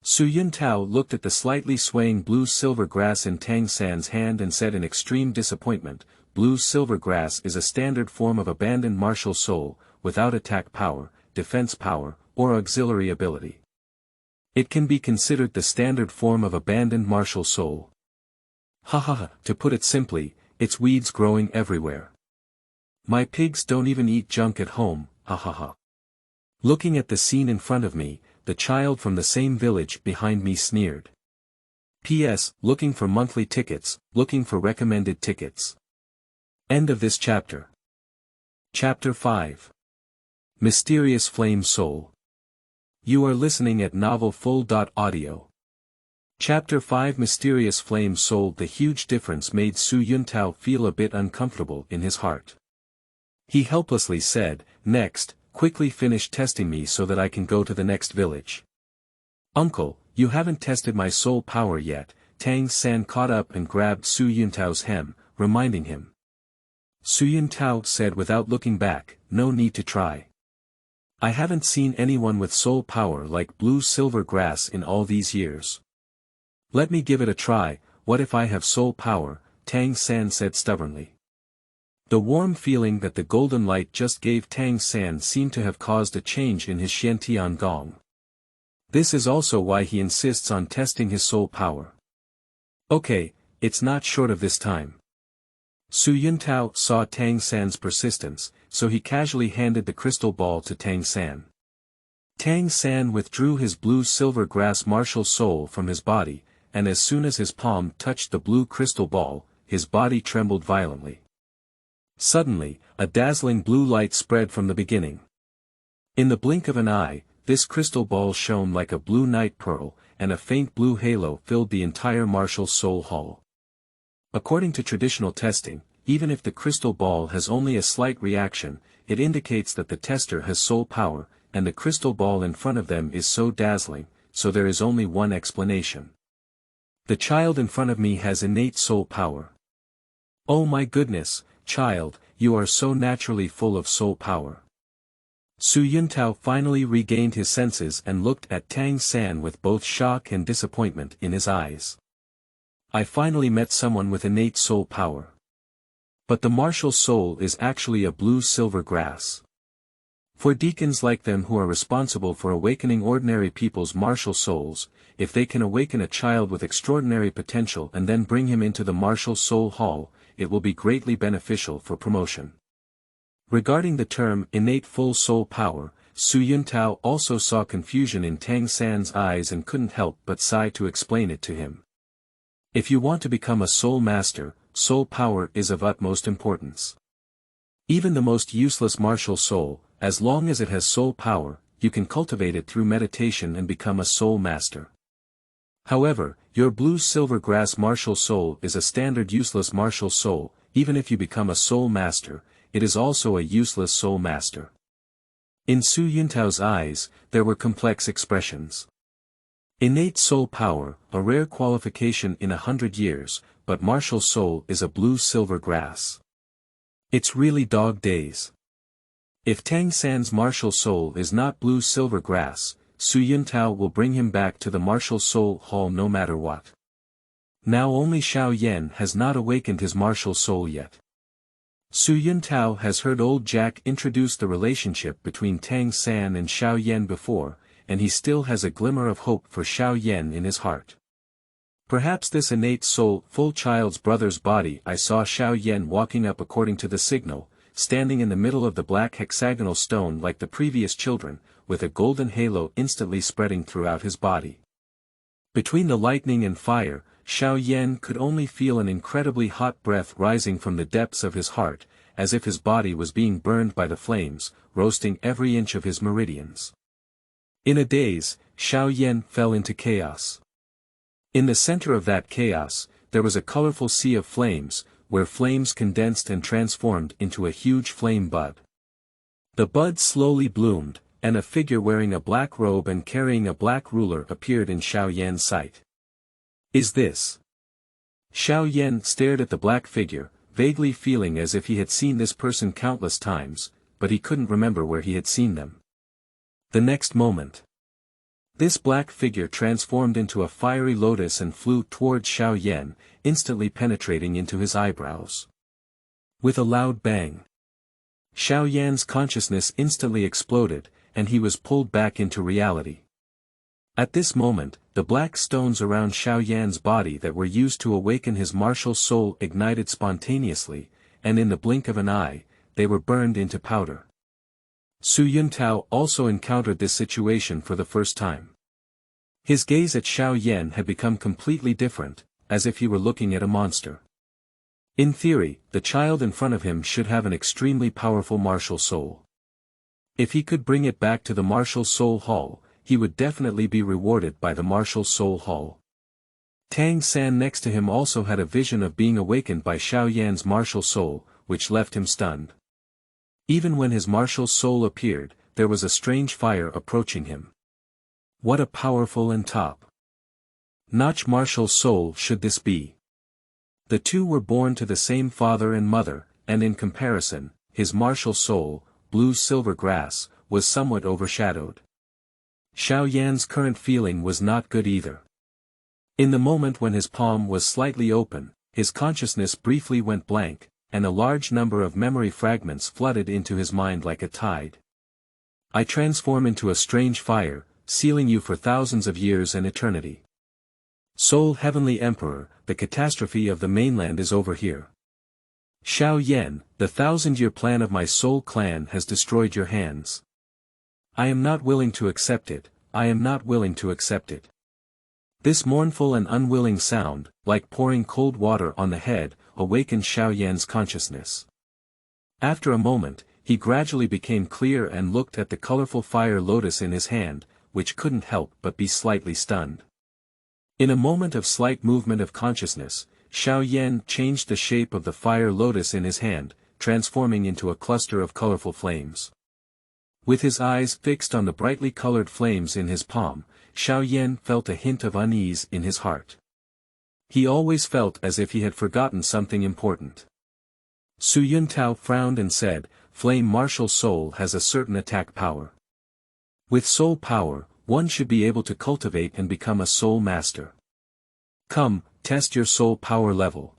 Su Yuntao looked at the slightly swaying blue-silver grass in Tang San's hand and said in extreme disappointment, "Blue-silver grass is a standard form of abandoned martial soul, without attack power, defense power, or auxiliary ability. It can be considered the standard form of abandoned martial soul. Hahaha, to put it simply, it's weeds growing everywhere. My pigs don't even eat junk at home, hahaha." Looking at the scene in front of me, the child from the same village behind me sneered. P.S. Looking for monthly tickets, looking for recommended tickets. End of this chapter. Chapter 5. Mysterious Flame Soul. You are listening at novelfull.audio. Chapter 5 Mysterious Flame Soul. The huge difference made Su Yuntao feel a bit uncomfortable in his heart. He helplessly said, "Next, quickly finish testing me so that I can go to the next village." "Uncle, you haven't tested my soul power yet." Tang San caught up and grabbed Su Yuntao's hem, reminding him. Su Yuntao said without looking back, "No need to try. I haven't seen anyone with soul power like blue-silver grass in all these years. Let me give it a try. What if I have soul power?" Tang San said stubbornly. The warm feeling that the golden light just gave Tang San seemed to have caused a change in his Xuantian gong. This is also why he insists on testing his soul power. Okay, it's not short of this time. Su Yuntao saw Tang San's persistence, so he casually handed the crystal ball to Tang San. Tang San withdrew his blue-silver grass martial soul from his body, and as soon as his palm touched the blue crystal ball, his body trembled violently. Suddenly, a dazzling blue light spread from the beginning. In the blink of an eye, this crystal ball shone like a blue night pearl, and a faint blue halo filled the entire martial soul hall. According to traditional testing, even if the crystal ball has only a slight reaction, it indicates that the tester has soul power, and the crystal ball in front of them is so dazzling, so there is only one explanation. The child in front of me has innate soul power. Oh my goodness, child, you are so naturally full of soul power. Su Yuntao finally regained his senses and looked at Tang San with both shock and disappointment in his eyes. I finally met someone with innate soul power. But the martial soul is actually a blue-silver grass. For deacons like them who are responsible for awakening ordinary people's martial souls, if they can awaken a child with extraordinary potential and then bring him into the martial soul hall, it will be greatly beneficial for promotion. Regarding the term innate full soul power, Su Yuntao also saw confusion in Tang San's eyes and couldn't help but sigh to explain it to him. If you want to become a soul master, soul power is of utmost importance. Even the most useless martial soul, as long as it has soul power, you can cultivate it through meditation and become a soul master. However, your blue-silver grass martial soul is a standard useless martial soul. Even if you become a soul master, it is also a useless soul master. In Su Yuntao's eyes, there were complex expressions. Innate soul power, a rare qualification in 100 years, but martial soul is a blue-silver grass. It's really dog days. If Tang San's martial soul is not blue-silver grass, Su Yuntao will bring him back to the martial soul hall no matter what. Now only Xiao Yan has not awakened his martial soul yet. Su Yuntao has heard old Jack introduce the relationship between Tang San and Xiao Yan before, and he still has a glimmer of hope for Xiao Yan in his heart. Perhaps this innate soul-full child's brother's body. I saw Xiao Yan walking up according to the signal, standing in the middle of the black hexagonal stone like the previous children, with a golden halo instantly spreading throughout his body. Between the lightning and fire, Xiao Yan could only feel an incredibly hot breath rising from the depths of his heart, as if his body was being burned by the flames, roasting every inch of his meridians. In a daze, Xiao Yan fell into chaos. In the center of that chaos, there was a colorful sea of flames, where flames condensed and transformed into a huge flame bud. The bud slowly bloomed, and a figure wearing a black robe and carrying a black ruler appeared in Xiao Yan's sight. Is this? Xiao Yan stared at the black figure, vaguely feeling as if he had seen this person countless times, but he couldn't remember where he had seen them. The next moment, this black figure transformed into a fiery lotus and flew towards Xiao Yan, instantly penetrating into his eyebrows. With a loud bang, Xiao Yan's consciousness instantly exploded, and he was pulled back into reality. At this moment, the black stones around Xiao Yan's body that were used to awaken his martial soul ignited spontaneously, and in the blink of an eye, they were burned into powder. Su Yuntao also encountered this situation for the first time. His gaze at Xiao Yan had become completely different, as if he were looking at a monster. In theory, the child in front of him should have an extremely powerful martial soul. If he could bring it back to the martial soul hall, he would definitely be rewarded by the martial soul hall. Tang San next to him also had a vision of being awakened by Xiao Yan's martial soul, which left him stunned. Even when his martial soul appeared, there was a strange fire approaching him. What a powerful and top-notch martial soul should this be? The two were born to the same father and mother, and in comparison, his martial soul, blue silver grass, was somewhat overshadowed. Xiao Yan's current feeling was not good either. In the moment when his palm was slightly open, his consciousness briefly went blank, and a large number of memory fragments flooded into his mind like a tide. I transform into a strange fire, sealing you for thousands of years and eternity. Soul Heavenly Emperor, the catastrophe of the mainland is over here. Xiao Yan, the 1,000-year plan of my soul clan has destroyed your hands. I am not willing to accept it, I am not willing to accept it. This mournful and unwilling sound, like pouring cold water on the head, awakened Xiao Yan's consciousness. After a moment, he gradually became clear and looked at the colorful fire lotus in his hand, which couldn't help but be slightly stunned. In a moment of slight movement of consciousness, Xiao Yan changed the shape of the fire lotus in his hand, transforming into a cluster of colorful flames. With his eyes fixed on the brightly colored flames in his palm, Xiao Yan felt a hint of unease in his heart. He always felt as if he had forgotten something important. Su Yuntao frowned and said, Flame martial soul has a certain attack power. With soul power, one should be able to cultivate and become a soul master. Come, test your soul power level.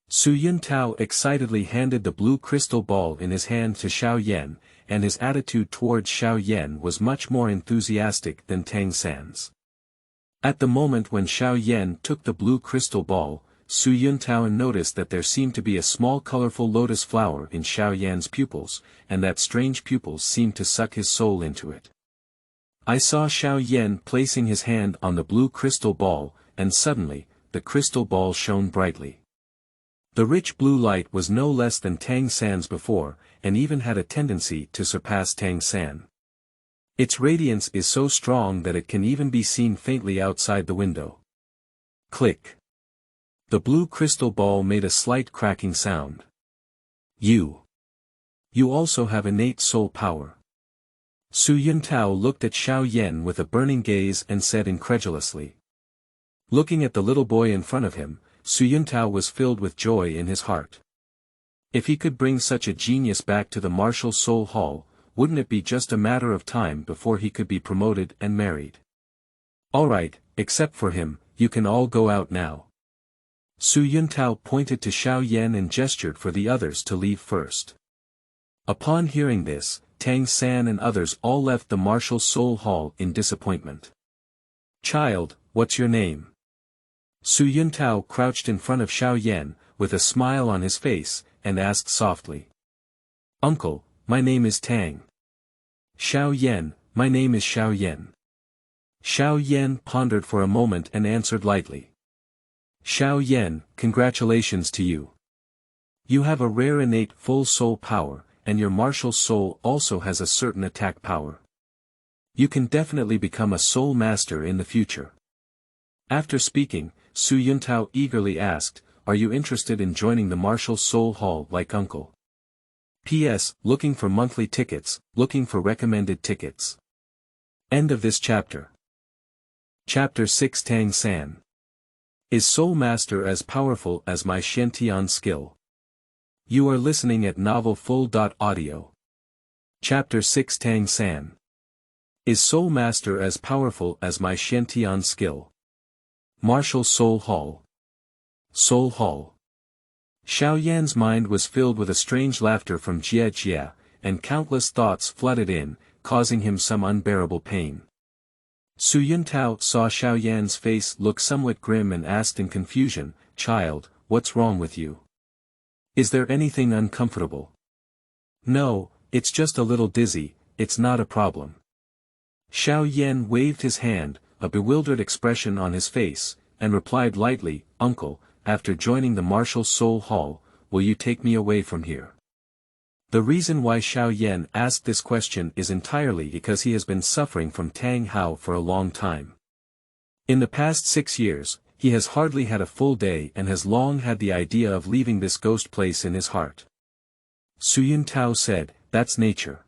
Su Yuntao excitedly handed the blue crystal ball in his hand to Xiao Yan, and his attitude towards Xiao Yan was much more enthusiastic than Tang San's. At the moment when Xiao Yan took the blue crystal ball, Su Yuntao noticed that there seemed to be a small colorful lotus flower in Xiao Yan's pupils, and that strange pupils seemed to suck his soul into it. I saw Xiao Yan placing his hand on the blue crystal ball, and suddenly, the crystal ball shone brightly. The rich blue light was no less than Tang San's before, and even had a tendency to surpass Tang San. Its radiance is so strong that it can even be seen faintly outside the window. Click. The blue crystal ball made a slight cracking sound. You also have innate soul power. Su Yuntao looked at Xiao Yan with a burning gaze and said incredulously. Looking at the little boy in front of him, Su Yuntao was filled with joy in his heart. If he could bring such a genius back to the martial soul hall, wouldn't it be just a matter of time before he could be promoted and married? Alright, except for him, you can all go out now. Su Yuntao pointed to Xiao Yan and gestured for the others to leave first. Upon hearing this, Tang San and others all left the martial soul hall in disappointment. Child, what's your name? Su Yuntao crouched in front of Xiao Yan, with a smile on his face, and asked softly. Uncle, my name is Tang. Xiao Yan, my name is Xiao Yan. Xiao Yan pondered for a moment and answered lightly. Xiao Yan, congratulations to you. You have a rare innate full soul power, and your martial soul also has a certain attack power. You can definitely become a soul master in the future. After speaking, Su Yuntao eagerly asked, are you interested in joining the martial soul hall like uncle? P.S. Looking for monthly tickets, looking for recommended tickets. End of this chapter. Chapter 6 Tang San. Is Soul Master as powerful as my Xuantian skill? You are listening at novelfull.audio. Chapter 6 Tang San. Is Soul Master as powerful as my Xuantian skill? Martial Soul Hall. Soul Hall. Xiao Yan's mind was filled with a strange laughter from Jie, and countless thoughts flooded in, causing him some unbearable pain. Su Yuntao saw Xiao Yan's face look somewhat grim and asked in confusion, child, what's wrong with you? Is there anything uncomfortable? No, it's just a little dizzy, it's not a problem. Xiao Yan waved his hand, a bewildered expression on his face, and replied lightly, uncle, after joining the martial soul hall, will you take me away from here? The reason why Xiao Yan asked this question is entirely because he has been suffering from Tang Hao for a long time. In the past 6 years, he has hardly had a full day and has long had the idea of leaving this ghost place in his heart. Su Yuntao said, that's nature.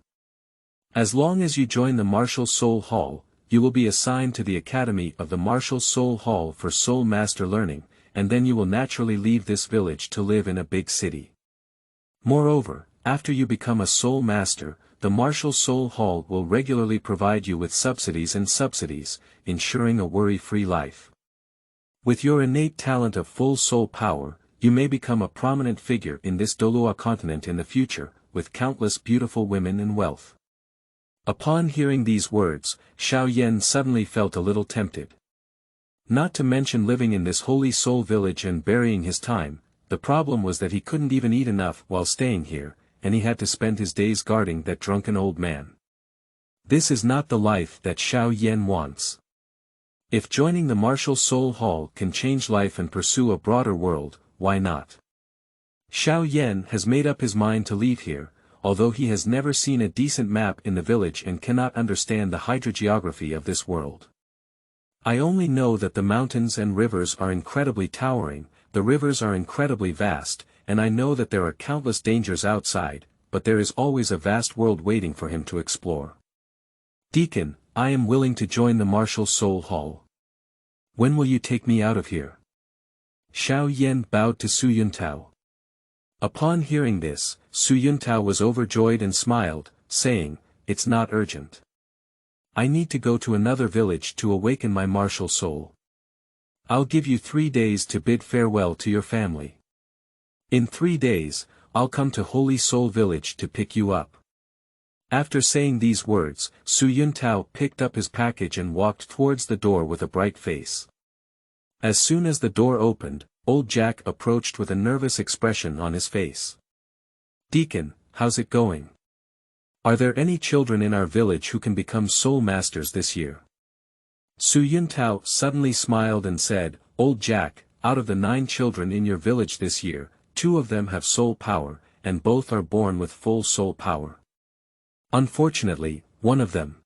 As long as you join the martial soul hall, you will be assigned to the Academy of the Martial Soul Hall for Soul Master learning, and then you will naturally leave this village to live in a big city. Moreover, after you become a Soul Master, the Martial Soul Hall will regularly provide you with subsidies, ensuring a worry-free life. With your innate talent of full soul power, you may become a prominent figure in this Douluo Continent in the future, with countless beautiful women and wealth. Upon hearing these words, Xiao Yan suddenly felt a little tempted. Not to mention living in this holy soul village and burying his time, the problem was that he couldn't even eat enough while staying here, and he had to spend his days guarding that drunken old man. This is not the life that Xiao Yan wants. If joining the Martial Soul Hall can change life and pursue a broader world, why not? Xiao Yan has made up his mind to leave here, although he has never seen a decent map in the village and cannot understand the hydrogeography of this world. I only know that the mountains and rivers are incredibly towering, the rivers are incredibly vast, and I know that there are countless dangers outside, but there is always a vast world waiting for him to explore. Deacon, I am willing to join the Martial Soul Hall. When will you take me out of here? Xiao Yan bowed to Su Yuntao. Upon hearing this, Su Yuntao was overjoyed and smiled, saying, it's not urgent. I need to go to another village to awaken my martial soul. I'll give you 3 days to bid farewell to your family. In 3 days, I'll come to Holy Soul Village to pick you up. After saying these words, Su Yuntao picked up his package and walked towards the door with a bright face. As soon as the door opened, old Jack approached with a nervous expression on his face. Deacon, how's it going? Are there any children in our village who can become soul masters this year? Su Yuntao suddenly smiled and said, Old Jack, out of the 9 children in your village this year, 2 of them have soul power, and both are born with full soul power. Unfortunately, one of them.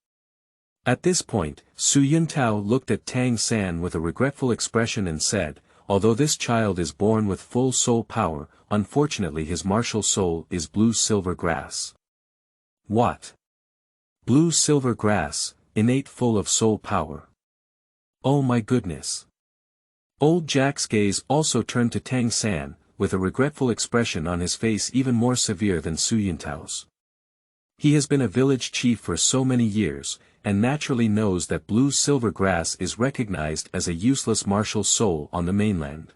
At this point, Su Yuntao looked at Tang San with a regretful expression and said, although this child is born with full soul power, unfortunately his martial soul is blue silver grass. What? Blue silver grass, innate full of soul power. Oh my goodness. Old Jack's gaze also turned to Tang San, with a regretful expression on his face even more severe than Su Yuntao's. He has been a village chief for so many years, and naturally knows that blue silver grass is recognized as a useless martial soul on the mainland.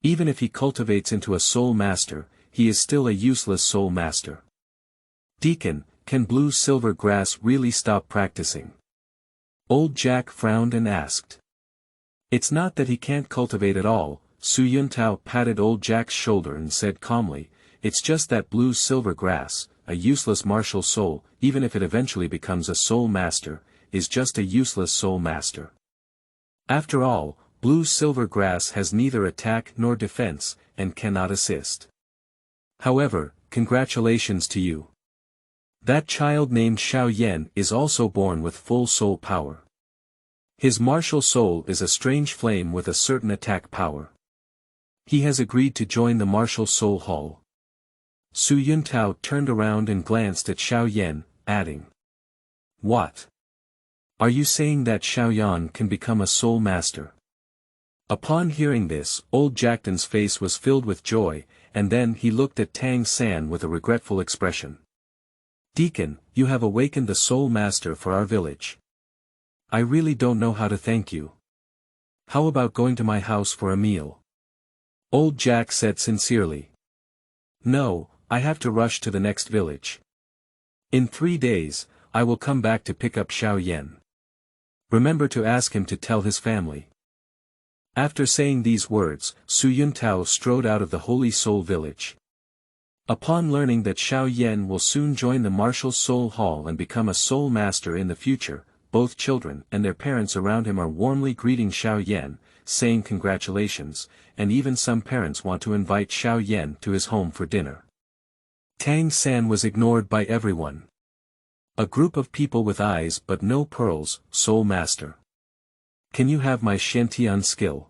Even if he cultivates into a soul master, he is still a useless soul master. Deacon, can blue silver grass really stop practicing? Old Jack frowned and asked. It's not that he can't cultivate at all, Su Yuntao patted old Jack's shoulder and said calmly, it's just that blue silver grass, a useless martial soul, even if it eventually becomes a soul master, is just a useless soul master. After all, blue-silver grass has neither attack nor defense, and cannot assist. However, congratulations to you. That child named Xiao Yan is also born with full soul power. His martial soul is a strange flame with a certain attack power. He has agreed to join the martial soul hall. Su Yuntao turned around and glanced at Xiao Yan, adding. What? Are you saying that Xiao Yan can become a soul master? Upon hearing this, old Jackton's face was filled with joy, and then he looked at Tang San with a regretful expression. Deacon, you have awakened the soul master for our village. I really don't know how to thank you. How about going to my house for a meal? Old Jack said sincerely. No, I have to rush to the next village. In 3 days, I will come back to pick up Xiao Yan. Remember to ask him to tell his family. After saying these words, Su Yuntao strode out of the Holy Soul Village. Upon learning that Xiao Yan will soon join the Martial Soul Hall and become a soul master in the future, both children and their parents around him are warmly greeting Xiao Yan, saying congratulations, and even some parents want to invite Xiao Yan to his home for dinner. Tang San was ignored by everyone. A group of people with eyes but no pearls, soul master. Can you have my Xuantian skill?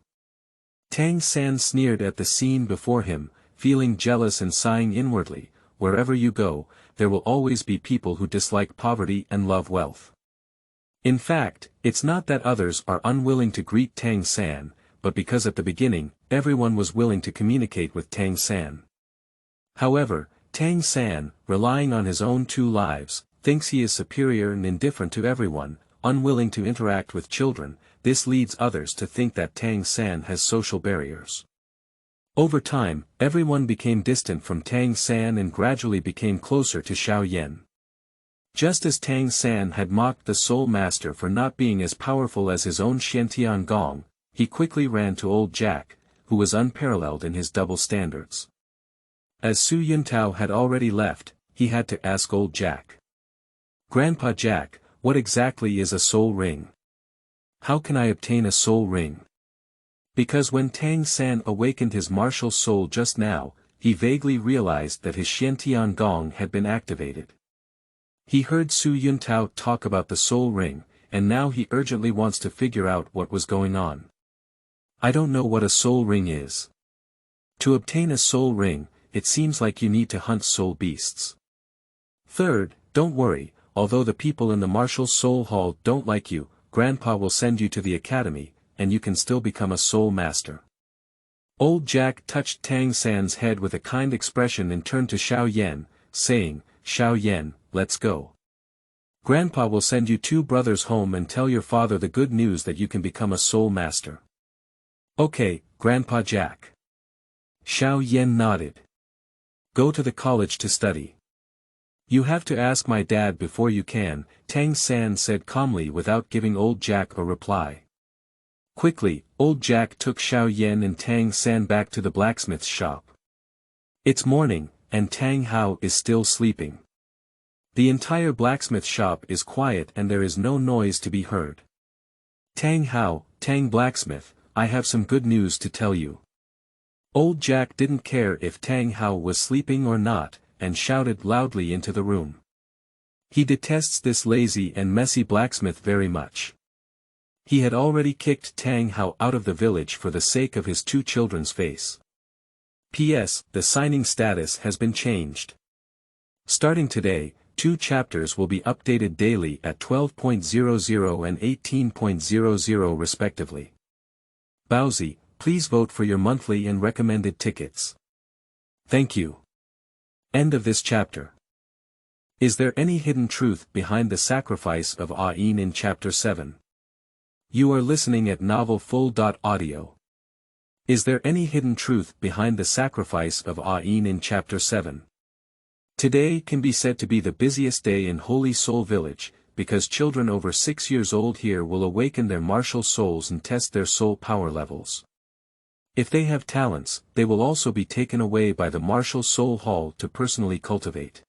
Tang San sneered at the scene before him, feeling jealous and sighing inwardly. Wherever you go, there will always be people who dislike poverty and love wealth. In fact, it's not that others are unwilling to greet Tang San, but because at the beginning, everyone was willing to communicate with Tang San. However, Tang San, relying on his own 2 lives, thinks he is superior and indifferent to everyone, unwilling to interact with children. This leads others to think that Tang San has social barriers. Over time, everyone became distant from Tang San and gradually became closer to Xiao Yan. Just as Tang San had mocked the soul master for not being as powerful as his own Xuantian gong, he quickly ran to old Jack, who was unparalleled in his double standards. As Su Yuntao had already left, he had to ask old Jack. Grandpa Jack, what exactly is a soul ring? How can I obtain a soul ring? Because when Tang San awakened his martial soul just now, he vaguely realized that his Xuantian gong had been activated. He heard Su Yuntao talk about the soul ring, and now he urgently wants to figure out what was going on. I don't know what a soul ring is. To obtain a soul ring, it seems like you need to hunt soul beasts. Third, don't worry, although the people in the Martial Soul Hall don't like you, Grandpa will send you to the academy, and you can still become a soul master. Old Jack touched Tang San's head with a kind expression and turned to Xiao Yan, saying, Xiao Yan, let's go. Grandpa will send you 2 brothers home and tell your father the good news that you can become a soul master. Okay, Grandpa Jack. Xiao Yan nodded. Go to the college to study. You have to ask my dad before you can, Tang San said calmly without giving old Jack a reply. Quickly, old Jack took Xiao Yan and Tang San back to the blacksmith's shop. It's morning, and Tang Hao is still sleeping. The entire blacksmith shop is quiet and there is no noise to be heard. Tang Hao, Tang blacksmith, I have some good news to tell you. Old Jack didn't care if Tang Hao was sleeping or not, and shouted loudly into the room. He detests this lazy and messy blacksmith very much. He had already kicked Tang Hao out of the village for the sake of his 2 children's face. P.S. The signing status has been changed. Starting today, 2 chapters will be updated daily at 12.00 and 18.00 respectively. Bowsy, please vote for your monthly and recommended tickets. Thank you. End of this chapter. Is there any hidden truth behind the sacrifice of Ah Yin in Chapter 7? You are listening at novelfull.audio. Is there any hidden truth behind the sacrifice of Ah Yin in Chapter 7? Today can be said to be the busiest day in Holy Soul Village, because children over 6 years old here will awaken their martial souls and test their soul power levels. If they have talents, they will also be taken away by the Martial Soul Hall to personally cultivate.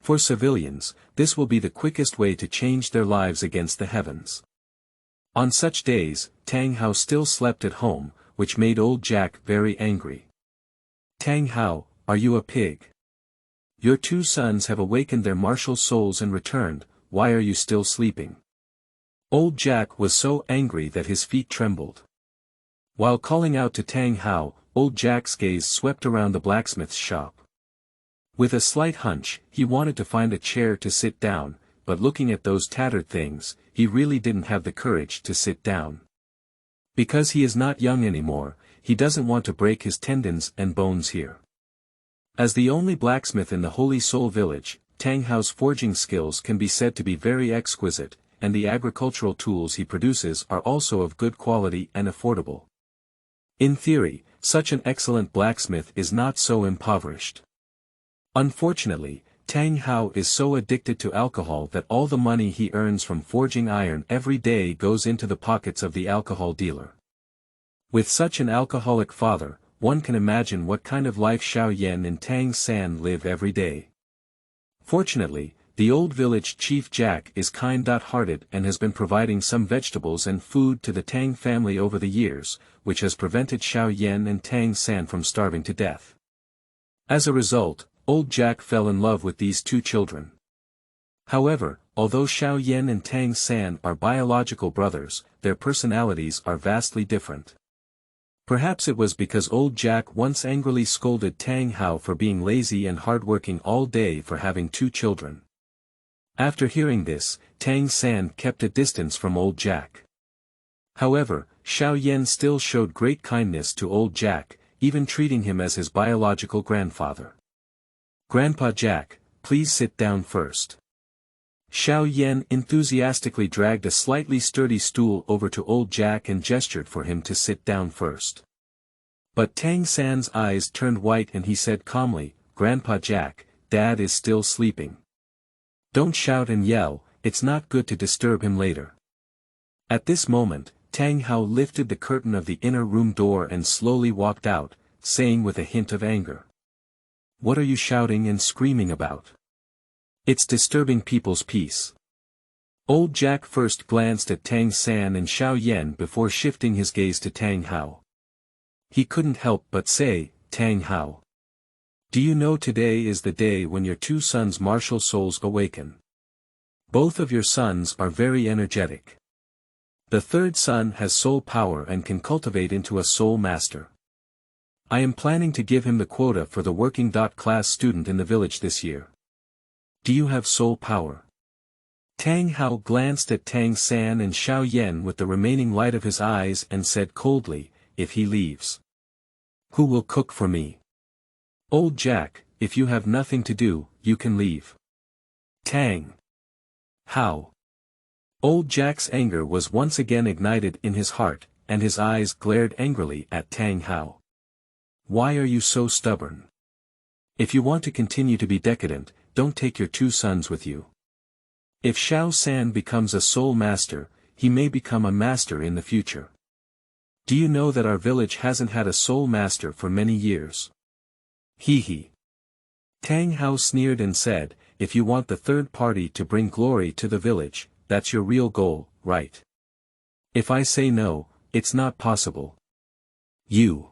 For civilians, this will be the quickest way to change their lives against the heavens. On such days, Tang Hao still slept at home, which made old Jack very angry. Tang Hao, are you a pig? Your 2 sons have awakened their martial souls and returned, why are you still sleeping? Old Jack was so angry that his feet trembled. While calling out to Tang Hao, old Jack's gaze swept around the blacksmith's shop. With a slight hunch, he wanted to find a chair to sit down, but looking at those tattered things, he really didn't have the courage to sit down. Because he is not young anymore, he doesn't want to break his tendons and bones here. As the only blacksmith in the Holy Soul village, Tang Hao's forging skills can be said to be very exquisite, and the agricultural tools he produces are also of good quality and affordable. In theory, such an excellent blacksmith is not so impoverished. Unfortunately, Tang Hao is so addicted to alcohol that all the money he earns from forging iron every day goes into the pockets of the alcohol dealer. With such an alcoholic father, one can imagine what kind of life Xiao Yan and Tang San live every day. Fortunately, the old village chief Jack is kind-hearted and has been providing some vegetables and food to the Tang family over the years, which has prevented Xiao Yan and Tang San from starving to death. As a result, old Jack fell in love with these 2 children. However, although Xiao Yan and Tang San are biological brothers, their personalities are vastly different. Perhaps it was because old Jack once angrily scolded Tang Hao for being lazy and hardworking all day for having 2 children. After hearing this, Tang San kept a distance from old Jack. However, Xiao Yan still showed great kindness to old Jack, even treating him as his biological grandfather. Grandpa Jack, please sit down first. Xiao Yan enthusiastically dragged a slightly sturdy stool over to old Jack and gestured for him to sit down first. But Tang San's eyes turned white and he said calmly, Grandpa Jack, Dad is still sleeping. Don't shout and yell, it's not good to disturb him later. At this moment, Tang Hao lifted the curtain of the inner room door and slowly walked out, saying with a hint of anger. What are you shouting and screaming about? It's disturbing people's peace. Old Jack first glanced at Tang San and Xiao Yan before shifting his gaze to Tang Hao. He couldn't help but say, Tang Hao. Do you know today is the day when your 2 sons' martial souls awaken? Both of your sons are very energetic. The 3rd son has soul power and can cultivate into a soul master. I am planning to give him the quota for the working class student in the village this year. Do you have soul power? Tang Hao glanced at Tang San and Xiao Yan with the remaining light of his eyes and said coldly, if he leaves. Who will cook for me? Old Jack, if you have nothing to do, you can leave. Tang Hao. Old Jack's anger was once again ignited in his heart, and his eyes glared angrily at Tang Hao. Why are you so stubborn? If you want to continue to be decadent, don't take your 2 sons with you. If Xiao San becomes a soul master, he may become a master in the future. Do you know that our village hasn't had a soul master for many years? Hee. Tang Hao sneered and said, if you want the 3rd party to bring glory to the village, that's your real goal, right? If I say no, it's not possible. You.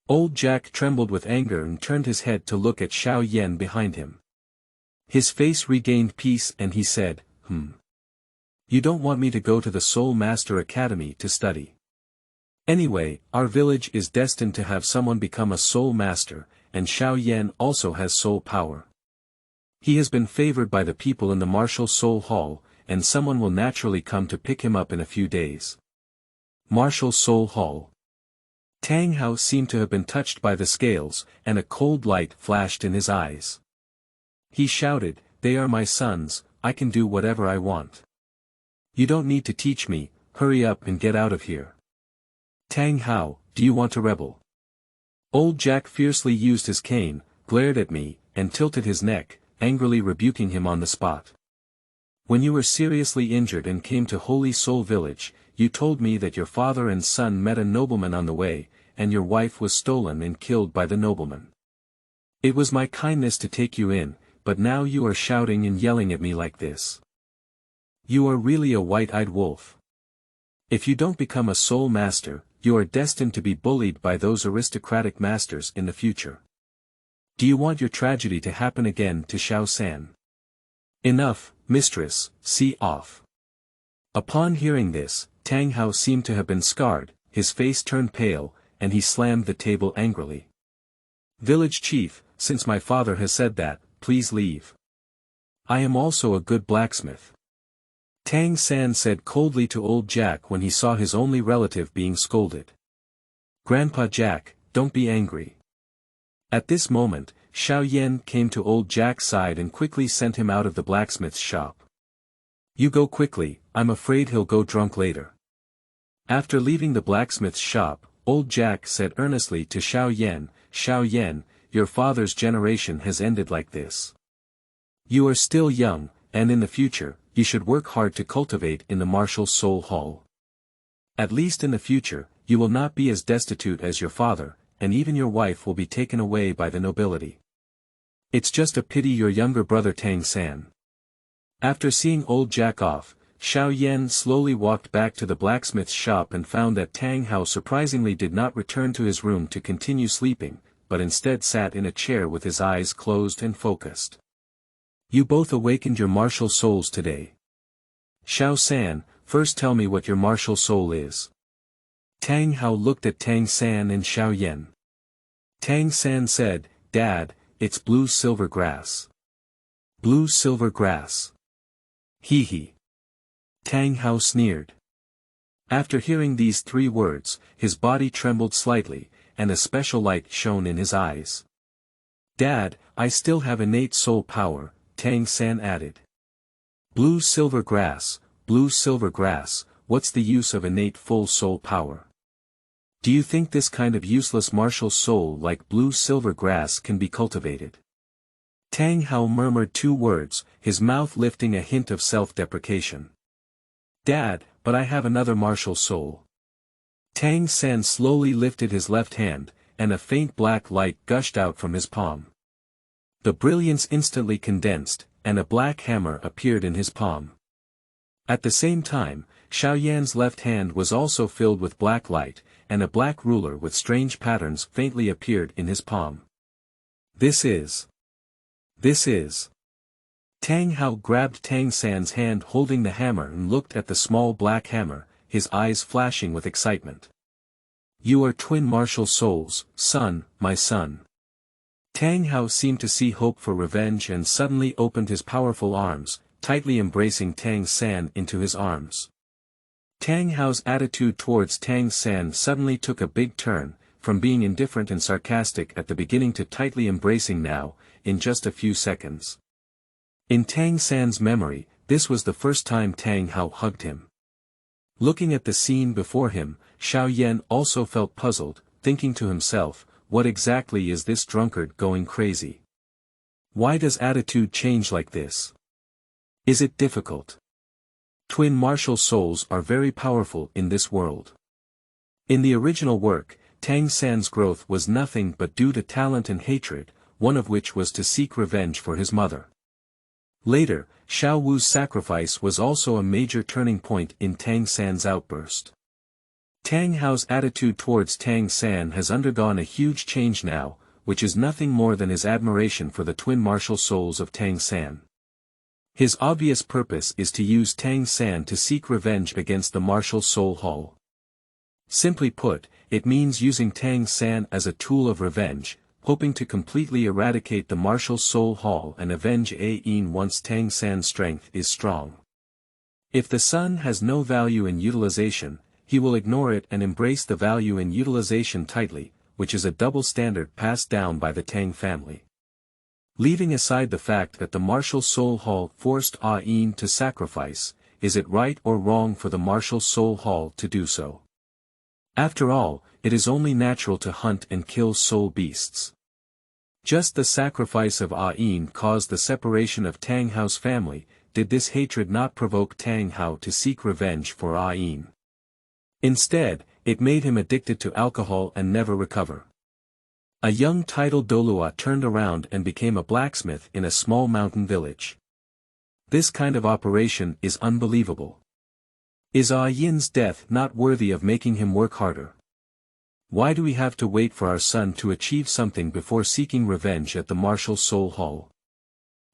Old Jack trembled with anger and turned his head to look at Xiao Yan behind him. His face regained peace and he said, You don't want me to go to the Soul Master Academy to study. Anyway, our village is destined to have someone become a soul master, and Xiao Yan also has soul power. He has been favored by the people in the Martial Soul Hall, and someone will naturally come to pick him up in a few days. Martial Soul Hall. Tang Hao seemed to have been touched by the scales, and a cold light flashed in his eyes. He shouted, they are my sons, I can do whatever I want. You don't need to teach me, hurry up and get out of here. Tang Hao, do you want to rebel? Old Jack fiercely used his cane, glared at me, and tilted his neck, angrily rebuking him on the spot. When you were seriously injured and came to Holy Soul Village, you told me that your father and son met a nobleman on the way, and your wife was stolen and killed by the nobleman. It was my kindness to take you in, but now you are shouting and yelling at me like this. You are really a white-eyed wolf. If you don't become a soul master, you are destined to be bullied by those aristocratic masters in the future. Do you want your tragedy to happen again to Xiao San? Enough, mistress, see off. Upon hearing this, Tang Hao seemed to have been scarred, his face turned pale, and he slammed the table angrily. Village chief, since my father has said that, please leave. I am also a good blacksmith. Tang San said coldly to old Jack when he saw his only relative being scolded. Grandpa Jack, don't be angry. At this moment, Xiao Yan came to old Jack's side and quickly sent him out of the blacksmith's shop. You go quickly, I'm afraid he'll go drunk later. After leaving the blacksmith's shop, old Jack said earnestly to Xiao Yan, your father's generation has ended like this. You are still young, and in the future, you should work hard to cultivate in the martial soul hall. At least in the future, you will not be as destitute as your father, and even your wife will be taken away by the nobility. It's just a pity your younger brother Tang San. After seeing old Jack off, Xiao Yan slowly walked back to the blacksmith's shop and found that Tang Hao surprisingly did not return to his room to continue sleeping, but instead sat in a chair with his eyes closed and focused. You both awakened your martial souls today. Xiao San, first tell me what your martial soul is. Tang Hao looked at Tang San and Xiao Yan. Tang San said, Dad, it's blue silver grass. Blue silver grass. Hee hee. Tang Hao sneered. After hearing these 3 words, his body trembled slightly, and a special light shone in his eyes. Dad, I still have innate soul power, Tang San added. Blue silver grass, what's the use of innate full soul power? Do you think this kind of useless martial soul like blue silver grass can be cultivated? Tang Hao murmured 2 words, his mouth lifting a hint of self-deprecation. Dad, but I have another martial soul. Tang San slowly lifted his left hand, and a faint black light gushed out from his palm. The brilliance instantly condensed, and a black hammer appeared in his palm. At the same time, Xiao Yan's left hand was also filled with black light, and a black ruler with strange patterns faintly appeared in his palm. This is. Tang Hao grabbed Tang San's hand holding the hammer and looked at the small black hammer, his eyes flashing with excitement. You are twin martial souls, son, my son. Tang Hao seemed to see hope for revenge and suddenly opened his powerful arms, tightly embracing Tang San into his arms. Tang Hao's attitude towards Tang San suddenly took a big turn, from being indifferent and sarcastic at the beginning to tightly embracing now, in just a few seconds. In Tang San's memory, this was the first time Tang Hao hugged him. Looking at the scene before him, Xiao Yan also felt puzzled, thinking to himself, what exactly is this drunkard going crazy? Why does attitude change like this? Is it difficult? Twin martial souls are very powerful in this world. In the original work, Tang San's growth was nothing but due to talent and hatred, one of which was to seek revenge for his mother. Later, Xiao Wu's sacrifice was also a major turning point in Tang San's outburst. Tang Hao's attitude towards Tang San has undergone a huge change now, which is nothing more than his admiration for the twin martial souls of Tang San. His obvious purpose is to use Tang San to seek revenge against the martial soul hall. Simply put, it means using Tang San as a tool of revenge, hoping to completely eradicate the martial soul hall and avenge Ah Yin once Tang San's strength is strong. If the son has no value in utilization, he will ignore it and embrace the value in utilization tightly, which is a double standard passed down by the Tang family. Leaving aside the fact that the martial soul hall forced Ah Yin to sacrifice, is it right or wrong for the martial soul hall to do so? After all, it is only natural to hunt and kill soul beasts. Just the sacrifice of Ah Yin caused the separation of Tang Hao's family. Did this hatred not provoke Tang Hao to seek revenge for Ah Yin? Instead, it made him addicted to alcohol and never recover. A young titled Douluo turned around and became a blacksmith in a small mountain village. This kind of operation is unbelievable. Is Ah Yin's death not worthy of making him work harder? Why do we have to wait for our son to achieve something before seeking revenge at the martial soul hall?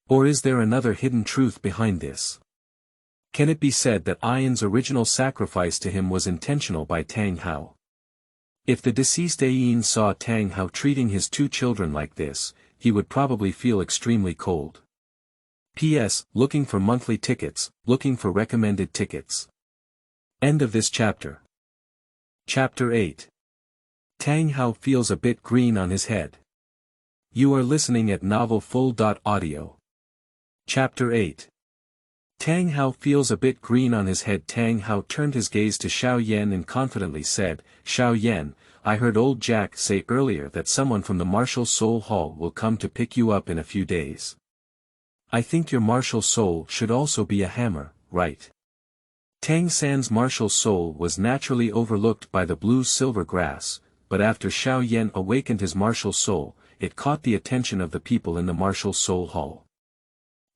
Or is there another hidden truth behind this? Can it be said that Ah Yin's original sacrifice to him was intentional by Tang Hao? If the deceased Ah Yin saw Tang Hao treating his two children like this, he would probably feel extremely cold. P.S. Looking for monthly tickets, looking for recommended tickets. End of this chapter. Chapter 8. Tang Hao feels a bit green on his head. You are listening at novelfull.audio. Chapter 8. Tang Hao feels a bit green on his head. Tang Hao turned his gaze to Xiao Yan and confidently said, Xiao Yan, I heard old Jack say earlier that someone from the martial soul hall will come to pick you up in a few days. I think your martial soul should also be a hammer, right? Tang San's martial soul was naturally overlooked by the blue-silver grass, but after Xiao Yan awakened his martial soul, it caught the attention of the people in the martial soul hall.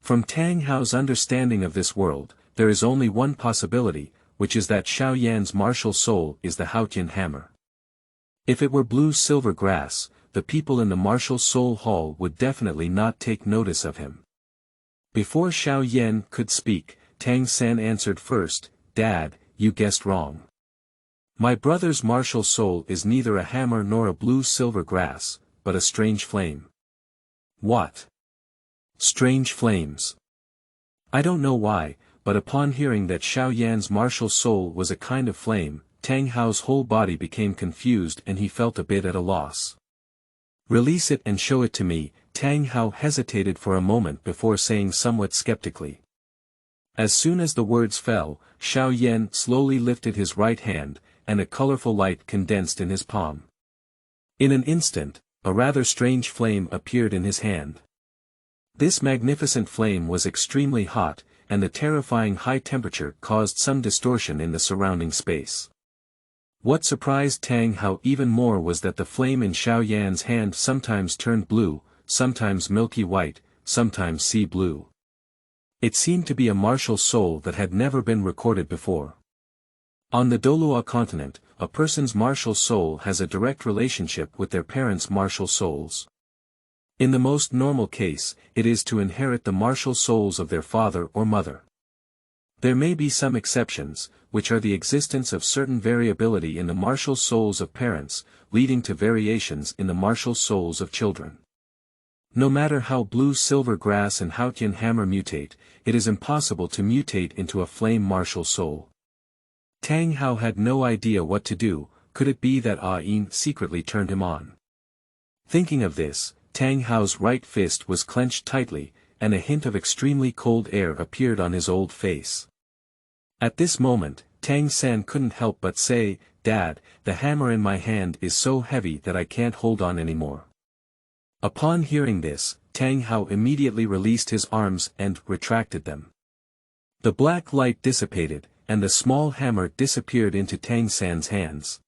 From Tang Hao's understanding of this world, there is only one possibility, which is that Xiao Yan's martial soul is the Xuantian hammer. If it were blue-silver grass, the people in the martial soul hall would definitely not take notice of him. Before Xiao Yan could speak, Tang San answered first, Dad, you guessed wrong. My brother's martial soul is neither a hammer nor a blue-silver grass, but a strange flame. What? Strange flames. I don't know why, but upon hearing that Xiao Yan's martial soul was a kind of flame, Tang Hao's whole body became confused and he felt a bit at a loss. Release it and show it to me. Tang Hao hesitated for a moment before saying somewhat skeptically. As soon as the words fell, Xiao Yan slowly lifted his right hand, and a colorful light condensed in his palm. In an instant, a rather strange flame appeared in his hand. This magnificent flame was extremely hot, and the terrifying high temperature caused some distortion in the surrounding space. What surprised Tang Hao even more was that the flame in Xiao Yan's hand sometimes turned blue, sometimes milky white, sometimes sea blue. It seemed to be a martial soul that had never been recorded before. On the Douluo Continent, a person's martial soul has a direct relationship with their parents' martial souls. In the most normal case, it is to inherit the martial souls of their father or mother. There may be some exceptions, which are the existence of certain variability in the martial souls of parents, leading to variations in the martial souls of children. No matter how blue-silver grass and Xuantian hammer mutate, it is impossible to mutate into a flame martial soul. Tang Hao had no idea what to do. Could it be that Ah Yin secretly turned him on? Thinking of this, Tang Hao's right fist was clenched tightly, and a hint of extremely cold air appeared on his old face. At this moment, Tang San couldn't help but say, Dad, the hammer in my hand is so heavy that I can't hold on anymore. Upon hearing this, Tang Hao immediately released his arms and retracted them. The black light dissipated, and the small hammer disappeared into Tang San's hands.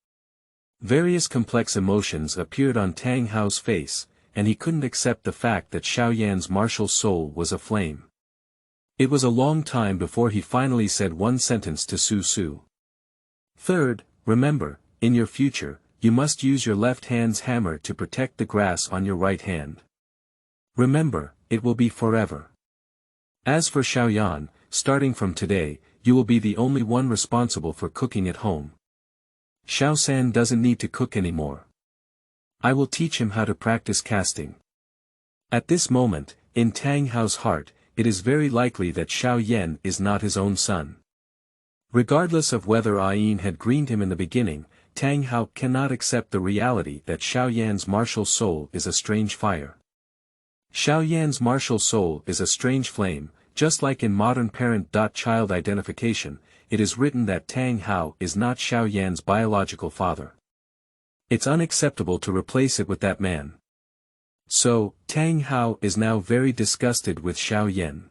Various complex emotions appeared on Tang Hao's face, and he couldn't accept the fact that Xiao Yan's martial soul was a flame. It was a long time before he finally said one sentence to Su Su. Third, remember, in your future, you must use your left hand's hammer to protect the grass on your right hand. Remember, it will be forever. As for Xiao Yan, starting from today, you will be the only one responsible for cooking at home. Xiao San doesn't need to cook anymore. I will teach him how to practice casting. At this moment, in Tang Hao's heart, it is very likely that Xiao Yan is not his own son. Regardless of whether Ah Yin had greened him in the beginning, Tang Hao cannot accept the reality that Xiao Yan's martial soul is a strange fire. Xiao Yan's martial soul is a strange flame, just like in modern parent-child identification, it is written that Tang Hao is not Xiao Yan's biological father. It's unacceptable to replace it with that man. So, Tang Hao is now very disgusted with Xiao Yan.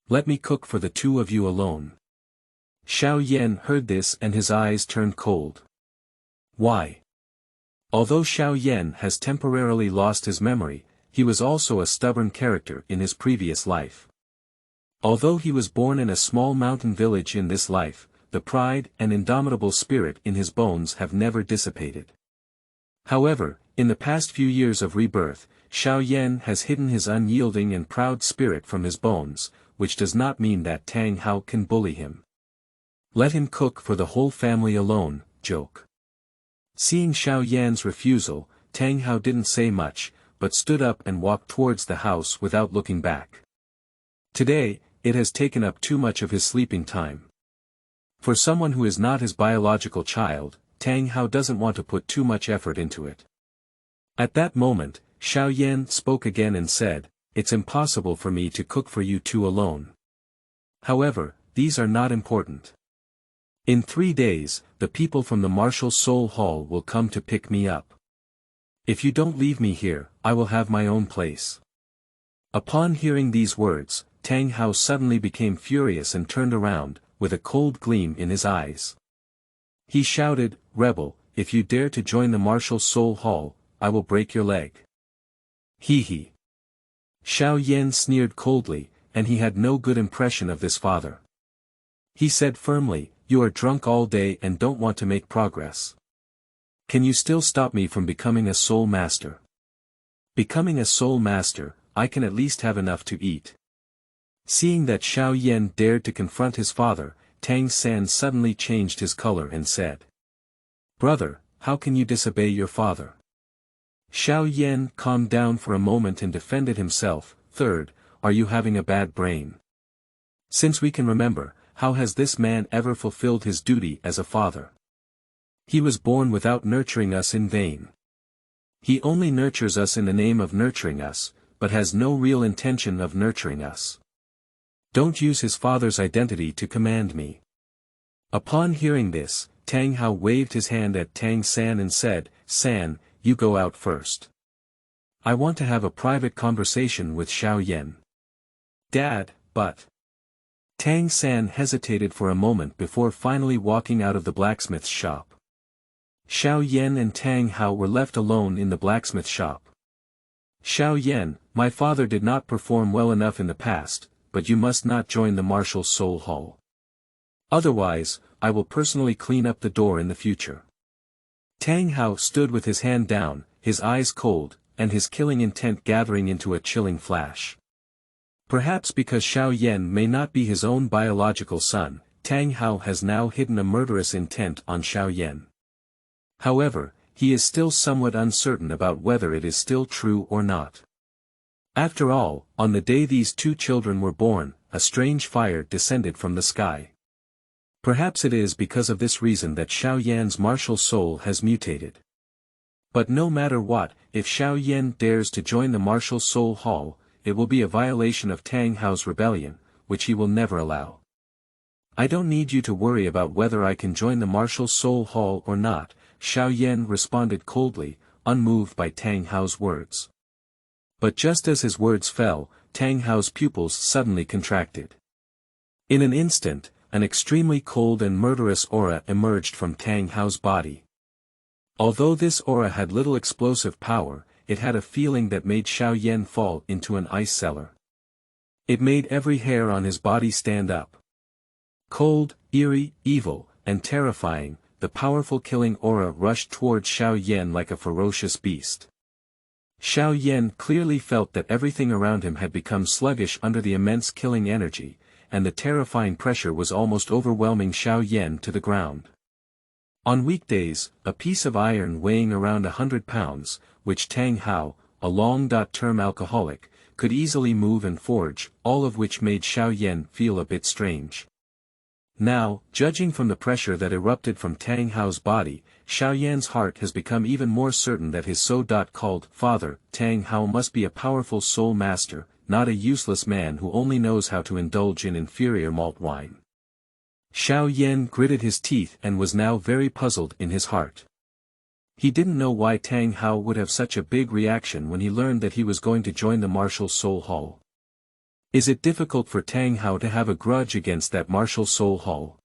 Let me cook for the two of you alone. Xiao Yan heard this and his eyes turned cold. Why? Although Xiao Yan has temporarily lost his memory, he was also a stubborn character in his previous life. Although he was born in a small mountain village in this life, the pride and indomitable spirit in his bones have never dissipated. However, in the past few years of rebirth, Xiao Yan has hidden his unyielding and proud spirit from his bones, which does not mean that Tang Hao can bully him. Let him cook for the whole family alone, joke. Seeing Xiao Yan's refusal, Tang Hao didn't say much, but stood up and walked towards the house without looking back. Today, it has taken up too much of his sleeping time. For someone who is not his biological child, Tang Hao doesn't want to put too much effort into it. At that moment, Xiao Yan spoke again and said, "It's impossible for me to cook for you two alone. However, these are not important. In 3 days, the people from the Martial Soul Hall will come to pick me up. If you don't leave me here, I will have my own place." Upon hearing these words, Tang Hao suddenly became furious and turned around, with a cold gleam in his eyes. He shouted, "Rebel, if you dare to join the Martial Soul Hall, I will break your leg." He. Xiao Yan sneered coldly, and he had no good impression of this father. He said firmly, "You are drunk all day and don't want to make progress. Can you still stop me from becoming a soul master? Becoming a soul master, I can at least have enough to eat." Seeing that Xiao Yan dared to confront his father, Tang San suddenly changed his color and said, "Brother, how can you disobey your father?" Xiao Yan calmed down for a moment and defended himself. "Third, are you having a bad brain? Since we can remember, how has this man ever fulfilled his duty as a father? He was born without nurturing us in vain. He only nurtures us in the name of nurturing us, but has no real intention of nurturing us. Don't use his father's identity to command me." Upon hearing this, Tang Hao waved his hand at Tang San and said, "San, you go out first. I want to have a private conversation with Xiao Yan." "Dad, but..." Tang San hesitated for a moment before finally walking out of the blacksmith's shop. Xiao Yan and Tang Hao were left alone in the blacksmith shop. "Xiao Yan, my father did not perform well enough in the past, but you must not join the Martial Soul Hall. Otherwise, I will personally clean up the door in the future." Tang Hao stood with his hand down, his eyes cold, and his killing intent gathering into a chilling flash. Perhaps because Xiao Yan may not be his own biological son, Tang Hao has now hidden a murderous intent on Xiao Yan. However, he is still somewhat uncertain about whether it is still true or not. After all, on the day these two children were born, a strange fire descended from the sky. Perhaps it is because of this reason that Xiao Yan's martial soul has mutated. But no matter what, if Xiao Yan dares to join the Martial Soul Hall, it will be a violation of Tang Hao's rebellion, which he will never allow. "I don't need you to worry about whether I can join the Martial Soul Hall or not," Xiao Yan responded coldly, unmoved by Tang Hao's words. But just as his words fell, Tang Hao's pupils suddenly contracted. In an instant, an extremely cold and murderous aura emerged from Tang Hao's body. Although this aura had little explosive power, it had a feeling that made Xiao Yan fall into an ice cellar. It made every hair on his body stand up. Cold, eerie, evil, and terrifying, the powerful killing aura rushed towards Xiao Yan like a ferocious beast. Xiao Yan clearly felt that everything around him had become sluggish under the immense killing energy, and the terrifying pressure was almost overwhelming Xiao Yan to the ground. On weekdays, a piece of iron weighing around 100 pounds, which Tang Hao, a long-term alcoholic, could easily move and forge, all of which made Xiao Yan feel a bit strange. Now, judging from the pressure that erupted from Tang Hao's body, Xiao Yan's heart has become even more certain that his so-called father, Tang Hao, must be a powerful soul master, not a useless man who only knows how to indulge in inferior malt wine. Xiao Yan gritted his teeth and was now very puzzled in his heart. He didn't know why Tang Hao would have such a big reaction when he learned that he was going to join the Martial Soul Hall. Is it difficult for Tang Hao to have a grudge against that Martial Soul Hall?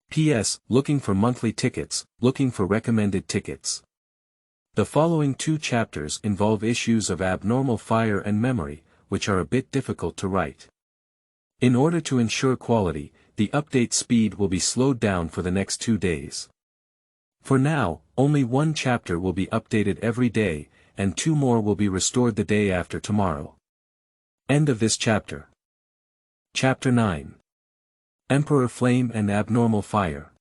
P.S. Looking for monthly tickets, looking for recommended tickets. The following 2 chapters involve issues of abnormal fire and memory, which are a bit difficult to write. In order to ensure quality, the update speed will be slowed down for the next 2 days. For now, only 1 chapter will be updated every day, and 2 more will be restored the day after tomorrow. End of this chapter. Chapter 9. Emperor Flame and Abnormal Fire.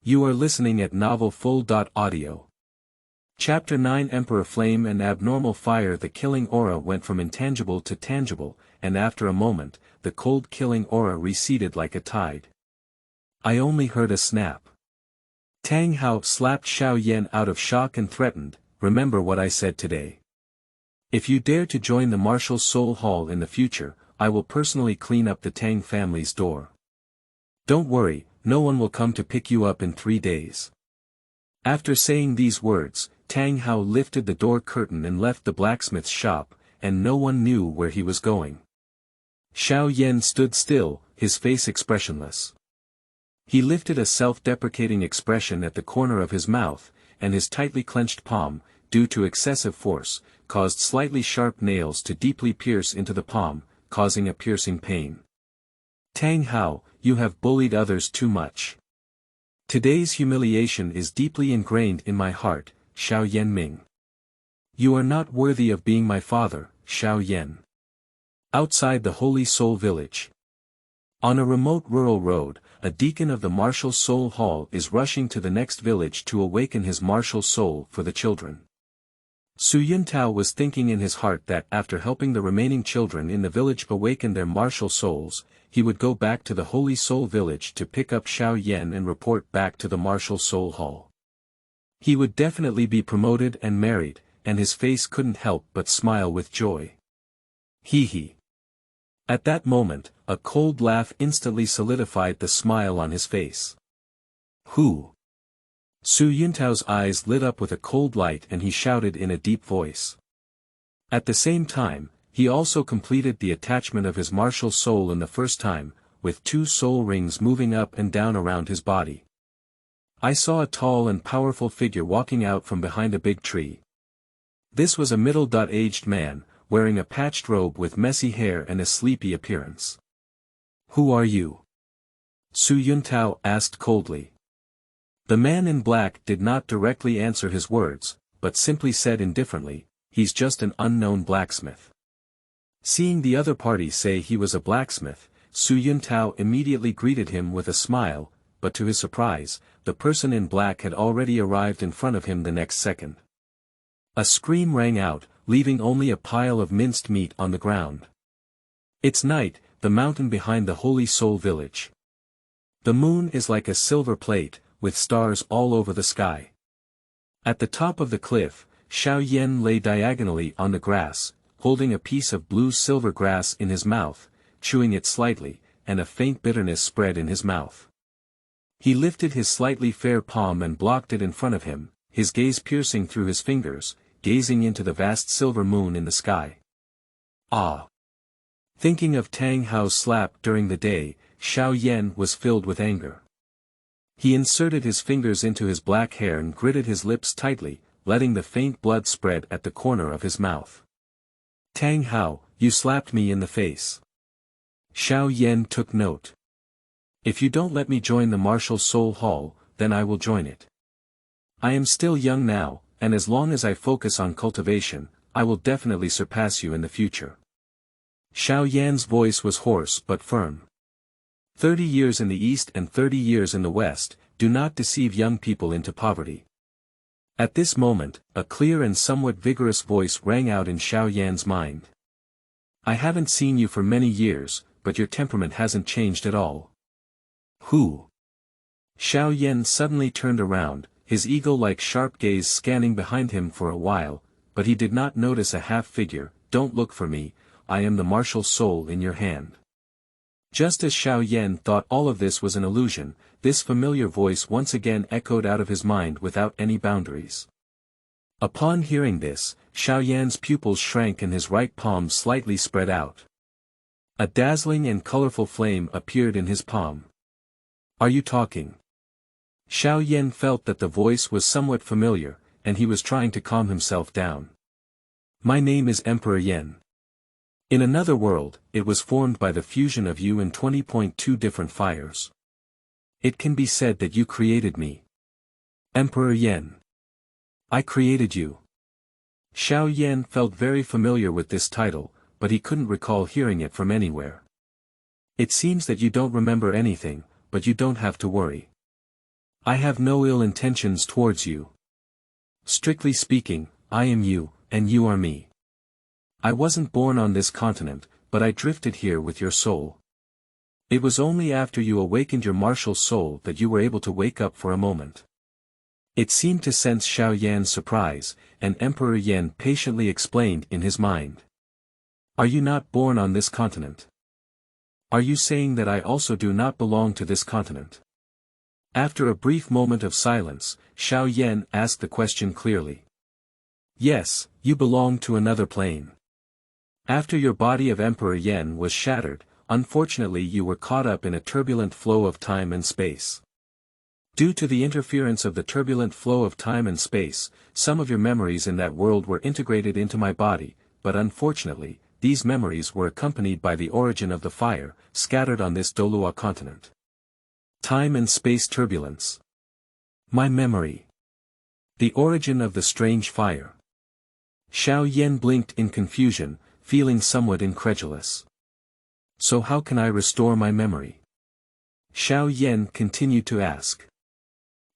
You are listening at novelfull.audio. Chapter 9 Emperor Flame and Abnormal Fire. The killing aura went from intangible to tangible, and after a moment, the cold killing aura receded like a tide. I only heard a snap. Tang Hao slapped Xiao Yan out of shock and threatened, "Remember what I said today. If you dare to join the Martial Soul Hall in the future, I will personally clean up the Tang family's door. Don't worry, no one will come to pick you up in 3 days." After saying these words, Tang Hao lifted the door curtain and left the blacksmith's shop, and no one knew where he was going. Xiao Yan stood still, his face expressionless. He lifted a self-deprecating expression at the corner of his mouth, and his tightly clenched palm, due to excessive force, caused slightly sharp nails to deeply pierce into the palm, causing a piercing pain. "Tang Hao, you have bullied others too much. Today's humiliation is deeply ingrained in my heart, Xiao Yan Ming. You are not worthy of being my father, Xiao Yan." Outside the Holy Soul Village. On a remote rural road, a deacon of the Martial Soul Hall is rushing to the next village to awaken his martial soul for the children. Su Yuntao was thinking in his heart that after helping the remaining children in the village awaken their martial souls, he would go back to the Holy Soul Village to pick up Xiao Yan and report back to the Martial Soul Hall. He would definitely be promoted and married, and his face couldn't help but smile with joy. Hee hee. At that moment, a cold laugh instantly solidified the smile on his face. "Who?" Su Yuntao's eyes lit up with a cold light and he shouted in a deep voice. At the same time, he also completed the attachment of his martial soul in the first time, with 2 soul rings moving up and down around his body. I saw a tall and powerful figure walking out from behind a big tree. This was a middle-aged man, wearing a patched robe with messy hair and a sleepy appearance. "Who are you?" Su Yuntao asked coldly. The man in black did not directly answer his words, but simply said indifferently, "He's just an unknown blacksmith." Seeing the other party say he was a blacksmith, Su Yuntao immediately greeted him with a smile, but to his surprise, the person in black had already arrived in front of him the next second. A scream rang out, leaving only a pile of minced meat on the ground. It's night, the mountain behind the Holy Soul Village. The moon is like a silver plate, with stars all over the sky. At the top of the cliff, Xiao Yan lay diagonally on the grass, holding a piece of blue-silver grass in his mouth, chewing it slightly, and a faint bitterness spread in his mouth. He lifted his slightly fair palm and blocked it in front of him, his gaze piercing through his fingers, gazing into the vast silver moon in the sky. Ah! Thinking of Tang Hao's slap during the day, Xiao Yan was filled with anger. He inserted his fingers into his black hair and gritted his lips tightly, letting the faint blood spread at the corner of his mouth. "Tang Hao, you slapped me in the face." Xiao Yan took note. "If you don't let me join the Martial Soul Hall, then I will join it. I am still young now, and as long as I focus on cultivation, I will definitely surpass you in the future." Xiao Yan's voice was hoarse but firm. 30 years in the east and 30 years in the west, do not deceive young people into poverty. At this moment, a clear and somewhat vigorous voice rang out in Xiao Yan's mind. "I haven't seen you for many years, but your temperament hasn't changed at all." "Who?" Xiao Yan suddenly turned around, his eagle-like sharp gaze scanning behind him for a while, but he did not notice a half-figure. "Don't look for me, I am the martial soul in your hand." Just as Xiao Yan thought all of this was an illusion, this familiar voice once again echoed out of his mind without any boundaries. Upon hearing this, Xiao Yan's pupils shrank and his right palm slightly spread out. A dazzling and colorful flame appeared in his palm. "Are you talking?" Xiao Yan felt that the voice was somewhat familiar, and he was trying to calm himself down. "My name is Emperor Yan. In another world, it was formed by the fusion of you and 20.2 different fires. It can be said that you created me. Emperor Yan. I created you. Xiao Yan felt very familiar with this title, but he couldn't recall hearing it from anywhere. It seems that you don't remember anything, but you don't have to worry. I have no ill intentions towards you. Strictly speaking, I am you, and you are me. I wasn't born on this continent, but I drifted here with your soul. It was only after you awakened your martial soul that you were able to wake up for a moment. It seemed to sense Xiao Yan's surprise, and Emperor Yan patiently explained in his mind. Are you not born on this continent? Are you saying that I also do not belong to this continent? After a brief moment of silence, Xiao Yan asked the question clearly. Yes, you belong to another plane. After your body of Emperor Yan was shattered, unfortunately you were caught up in a turbulent flow of time and space. Due to the interference of the turbulent flow of time and space, some of your memories in that world were integrated into my body, but unfortunately, these memories were accompanied by the origin of the fire, scattered on this Douluo Continent. Time and space turbulence. My memory. The origin of the strange fire. Xiao Yan blinked in confusion, feeling somewhat incredulous. So how can I restore my memory? Xiao Yan continued to ask.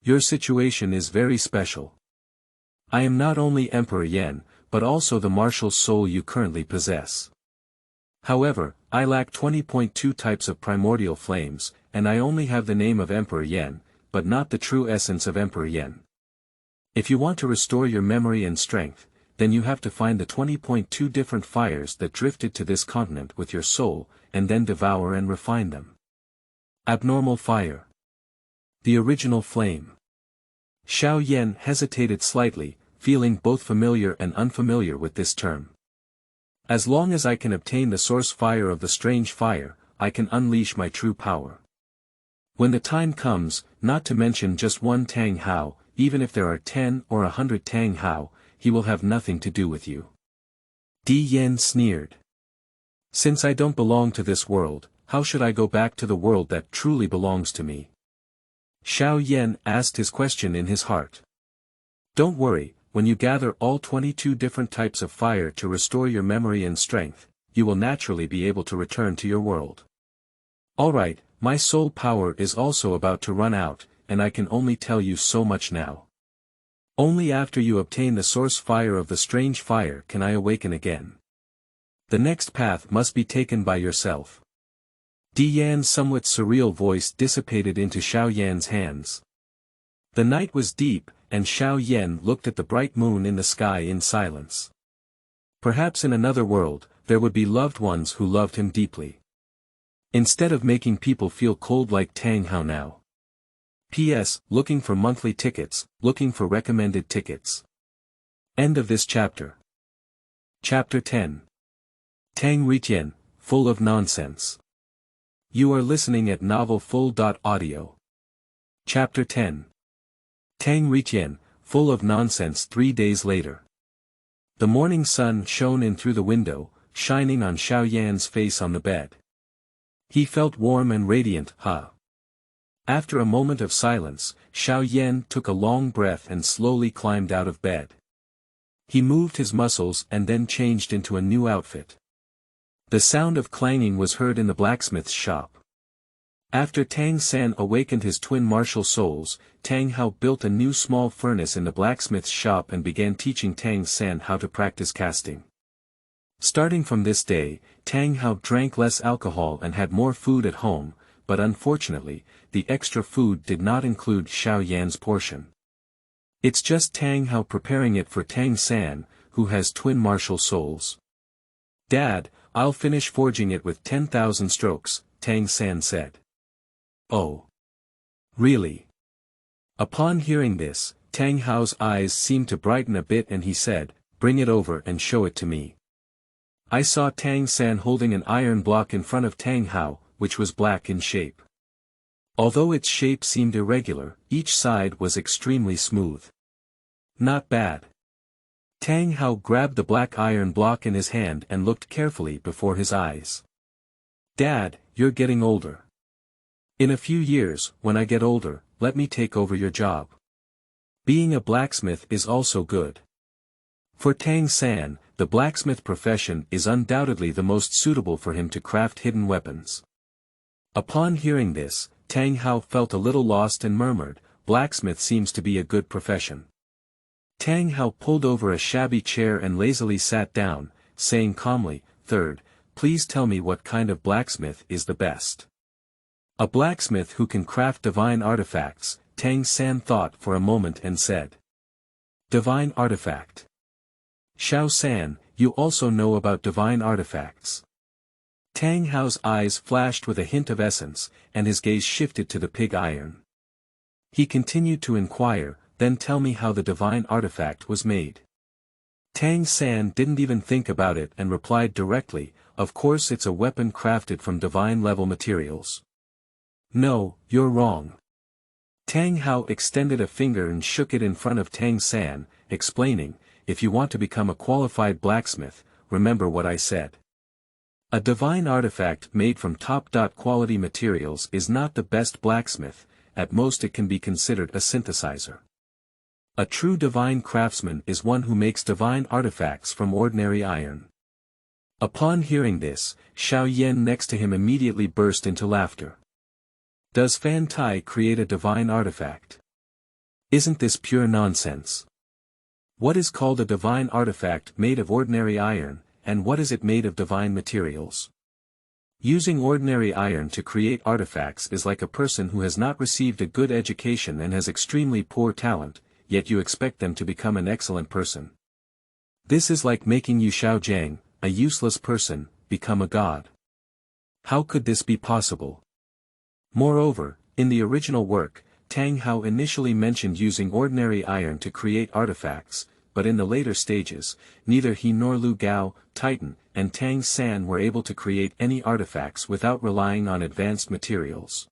Your situation is very special. I am not only Emperor Yan, but also the martial soul you currently possess. However, I lack 20.2 types of primordial flames, and I only have the name of Emperor Yan, but not the true essence of Emperor Yan. If you want to restore your memory and strength, then you have to find the 20.2 different fires that drifted to this continent with your soul, and then devour and refine them. Abnormal fire. The original flame. Xiao Yan hesitated slightly, feeling both familiar and unfamiliar with this term. As long as I can obtain the source fire of the strange fire, I can unleash my true power. When the time comes, not to mention just one Tang Hao, even if there are 10 or 100 Tang Hao, he will have nothing to do with you. Di Yan sneered. Since I don't belong to this world, how should I go back to the world that truly belongs to me? Xiao Yan asked his question in his heart. Don't worry, when you gather all 22 different types of fire to restore your memory and strength, you will naturally be able to return to your world. Alright, my soul power is also about to run out, and I can only tell you so much now. Only after you obtain the source fire of the strange fire can I awaken again. The next path must be taken by yourself. Di Yan's somewhat surreal voice dissipated into Xiao Yan's hands. The night was deep, and Xiao Yan looked at the bright moon in the sky in silence. Perhaps in another world, there would be loved ones who loved him deeply. Instead of making people feel cold like Tang Hao now. P.S. Looking for monthly tickets, looking for recommended tickets. End of this chapter. Chapter 10. Tang Ritian, full of nonsense. You are listening at novelfull.audio. Chapter 10. Tang Ritian, full of nonsense 3 days later. The morning sun shone in through the window, shining on Xiao Yan's face on the bed. He felt warm and radiant, After a moment of silence, Xiao Yan took a long breath and slowly climbed out of bed. He moved his muscles and then changed into a new outfit. The sound of clanging was heard in the blacksmith's shop. After Tang San awakened his twin martial souls, Tang Hao built a new small furnace in the blacksmith's shop and began teaching Tang San how to practice casting. Starting from this day, Tang Hao drank less alcohol and had more food at home, but unfortunately, the extra food did not include Xiao Yan's portion. It's just Tang Hao preparing it for Tang San, who has twin martial souls. Dad, I'll finish forging it with 10,000 strokes, Tang San said. Oh. Really? Upon hearing this, Tang Hao's eyes seemed to brighten a bit and he said, bring it over and show it to me. I saw Tang San holding an iron block in front of Tang Hao, which was black in shape. Although its shape seemed irregular, each side was extremely smooth. Not bad. Tang Hao grabbed the black iron block in his hand and looked carefully before his eyes. Dad, you're getting older. In a few years, when I get older, let me take over your job. Being a blacksmith is also good. For Tang San, the blacksmith profession is undoubtedly the most suitable for him to craft hidden weapons. Upon hearing this, Tang Hao felt a little lost and murmured, blacksmith seems to be a good profession. Tang Hao pulled over a shabby chair and lazily sat down, saying calmly, "Third, please tell me what kind of blacksmith is the best." A blacksmith who can craft divine artifacts, Tang San thought for a moment and said. Divine artifact. Xiao San, you also know about divine artifacts. Tang Hao's eyes flashed with a hint of essence, and his gaze shifted to the pig iron. He continued to inquire, then tell me how the divine artifact was made. Tang San didn't even think about it and replied directly, of course it's a weapon crafted from divine-level materials. No, you're wrong. Tang Hao extended a finger and shook it in front of Tang San, explaining, if you want to become a qualified blacksmith, remember what I said. A divine artifact made from top-quality materials is not the best blacksmith, at most it can be considered a synthesizer. A true divine craftsman is one who makes divine artifacts from ordinary iron. Upon hearing this, Xiao Yan next to him immediately burst into laughter. Does Fan Tai create a divine artifact? Isn't this pure nonsense? What is called a divine artifact made of ordinary iron, and what is it made of divine materials? Using ordinary iron to create artifacts is like a person who has not received a good education and has extremely poor talent, yet you expect them to become an excellent person. This is like making Yu Shaojiang, a useless person, become a god. How could this be possible? Moreover, in the original work, Tang Hao initially mentioned using ordinary iron to create artifacts, but in the later stages, neither he nor Lu Gao, Titan, and Tang San were able to create any artifacts without relying on advanced materials.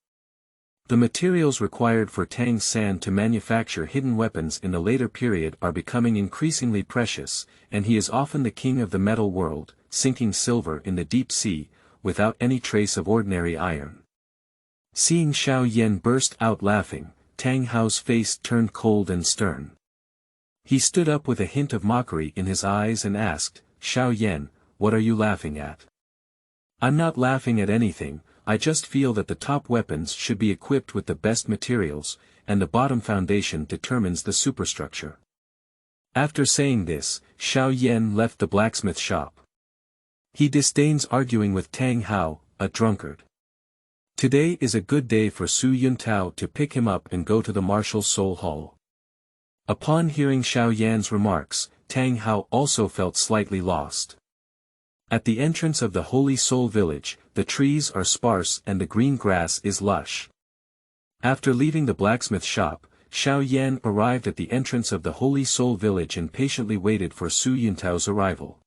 The materials required for Tang San to manufacture hidden weapons in the later period are becoming increasingly precious, and he is often the king of the metal world, sinking silver in the deep sea, without any trace of ordinary iron. Seeing Xiao Yan burst out laughing, Tang Hao's face turned cold and stern. He stood up with a hint of mockery in his eyes and asked, Xiao Yan, what are you laughing at? I'm not laughing at anything, I just feel that the top weapons should be equipped with the best materials, and the bottom foundation determines the superstructure. After saying this, Xiao Yan left the blacksmith shop. He disdains arguing with Tang Hao, a drunkard. Today is a good day for Su Yuntao to pick him up and go to the Martial Soul Hall. Upon hearing Xiao Yan's remarks, Tang Hao also felt slightly lost. At the entrance of the Holy Soul Village, the trees are sparse and the green grass is lush. After leaving the blacksmith shop, Xiao Yan arrived at the entrance of the Holy Soul Village and patiently waited for Su Yuntao's arrival.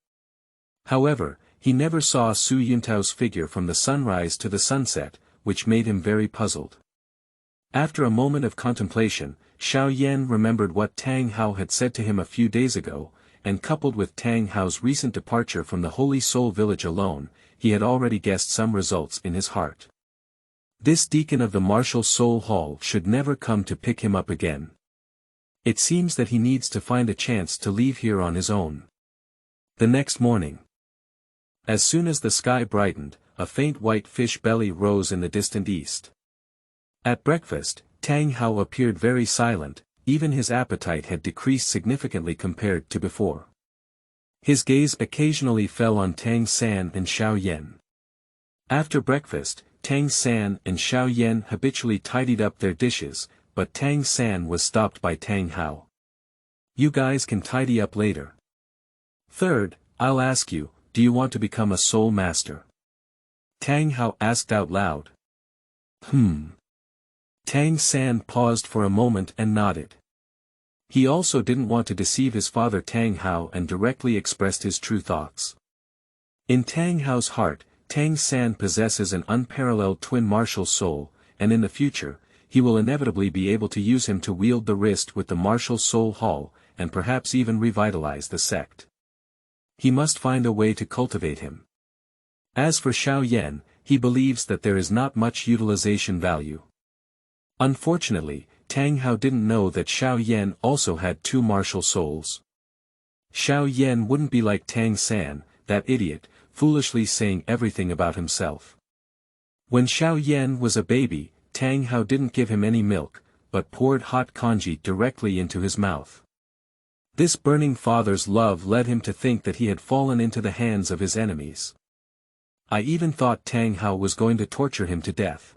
However, he never saw Su Yuntao's figure from the sunrise to the sunset, which made him very puzzled. After a moment of contemplation, Xiao Yan remembered what Tang Hao had said to him a few days ago, and coupled with Tang Hao's recent departure from the Holy Soul Village alone, he had already guessed some results in his heart. This deacon of the Martial Soul Hall should never come to pick him up again. It seems that he needs to find a chance to leave here on his own. The next morning. As soon as the sky brightened, a faint white fish belly rose in the distant east. At breakfast, Tang Hao appeared very silent, even his appetite had decreased significantly compared to before. His gaze occasionally fell on Tang San and Xiao Yan. After breakfast, Tang San and Xiao Yan habitually tidied up their dishes, but Tang San was stopped by Tang Hao. You guys can tidy up later. Third, I'll ask you, do you want to become a soul master? Tang Hao asked out loud. Tang San paused for a moment and nodded. He also didn't want to deceive his father Tang Hao and directly expressed his true thoughts. In Tang Hao's heart, Tang San possesses an unparalleled twin martial soul, and in the future, he will inevitably be able to use him to wield the wrist with the Martial Soul Hall, and perhaps even revitalize the sect. He must find a way to cultivate him. As for Xiao Yan, he believes that there is not much utilization value. Unfortunately, Tang Hao didn't know that Xiao Yan also had two martial souls. Xiao Yan wouldn't be like Tang San, that idiot, foolishly saying everything about himself. When Xiao Yan was a baby, Tang Hao didn't give him any milk, but poured hot congee directly into his mouth. This burning father's love led him to think that he had fallen into the hands of his enemies. I even thought Tang Hao was going to torture him to death.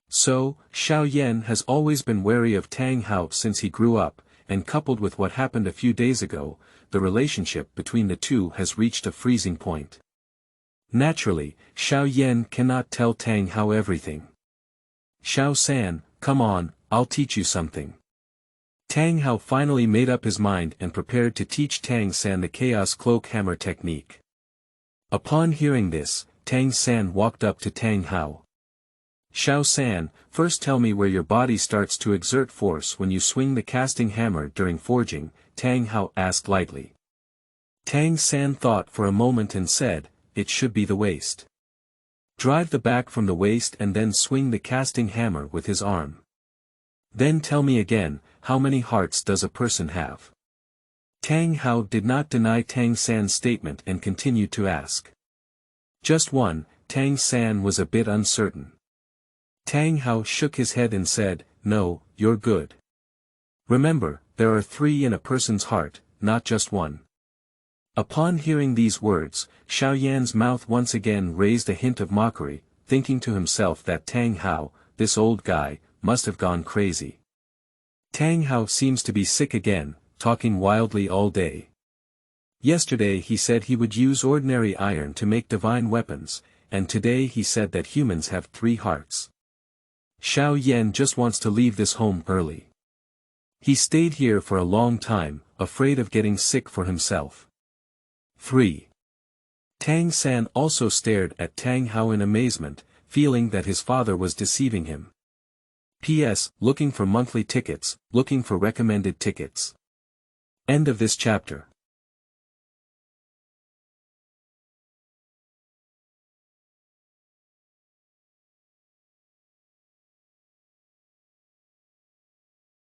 So, Xiao Yan has always been wary of Tang Hao since he grew up, and coupled with what happened a few days ago, the relationship between the two has reached a freezing point. Naturally, Xiao Yan cannot tell Tang Hao everything. Xiao San, come on, I'll teach you something. Tang Hao finally made up his mind and prepared to teach Tang San the Chaos Cloak Hammer technique. Upon hearing this, Tang San walked up to Tang Hao. Xiao San, first tell me where your body starts to exert force when you swing the casting hammer during forging, Tang Hao asked lightly. Tang San thought for a moment and said, it should be the waist. Drive the back from the waist and then swing the casting hammer with his arm. Then tell me again, how many hearts does a person have? Tang Hao did not deny Tang San's statement and continued to ask. Just one, Tang San was a bit uncertain. Tang Hao shook his head and said, no, you're good. Remember, there are 3 in a person's heart, not just one. Upon hearing these words, Xiao Yan's mouth once again raised a hint of mockery, thinking to himself that Tang Hao, this old guy, must have gone crazy. Tang Hao seems to be sick again, talking wildly all day. Yesterday he said he would use ordinary iron to make divine weapons, and today he said that humans have 3 hearts. Xiao Yan just wants to leave this home early. He stayed here for a long time, afraid of getting sick for himself. 3. Tang San also stared at Tang Hao in amazement, feeling that his father was deceiving him. P.S. Looking for monthly tickets, looking for recommended tickets. End of this chapter.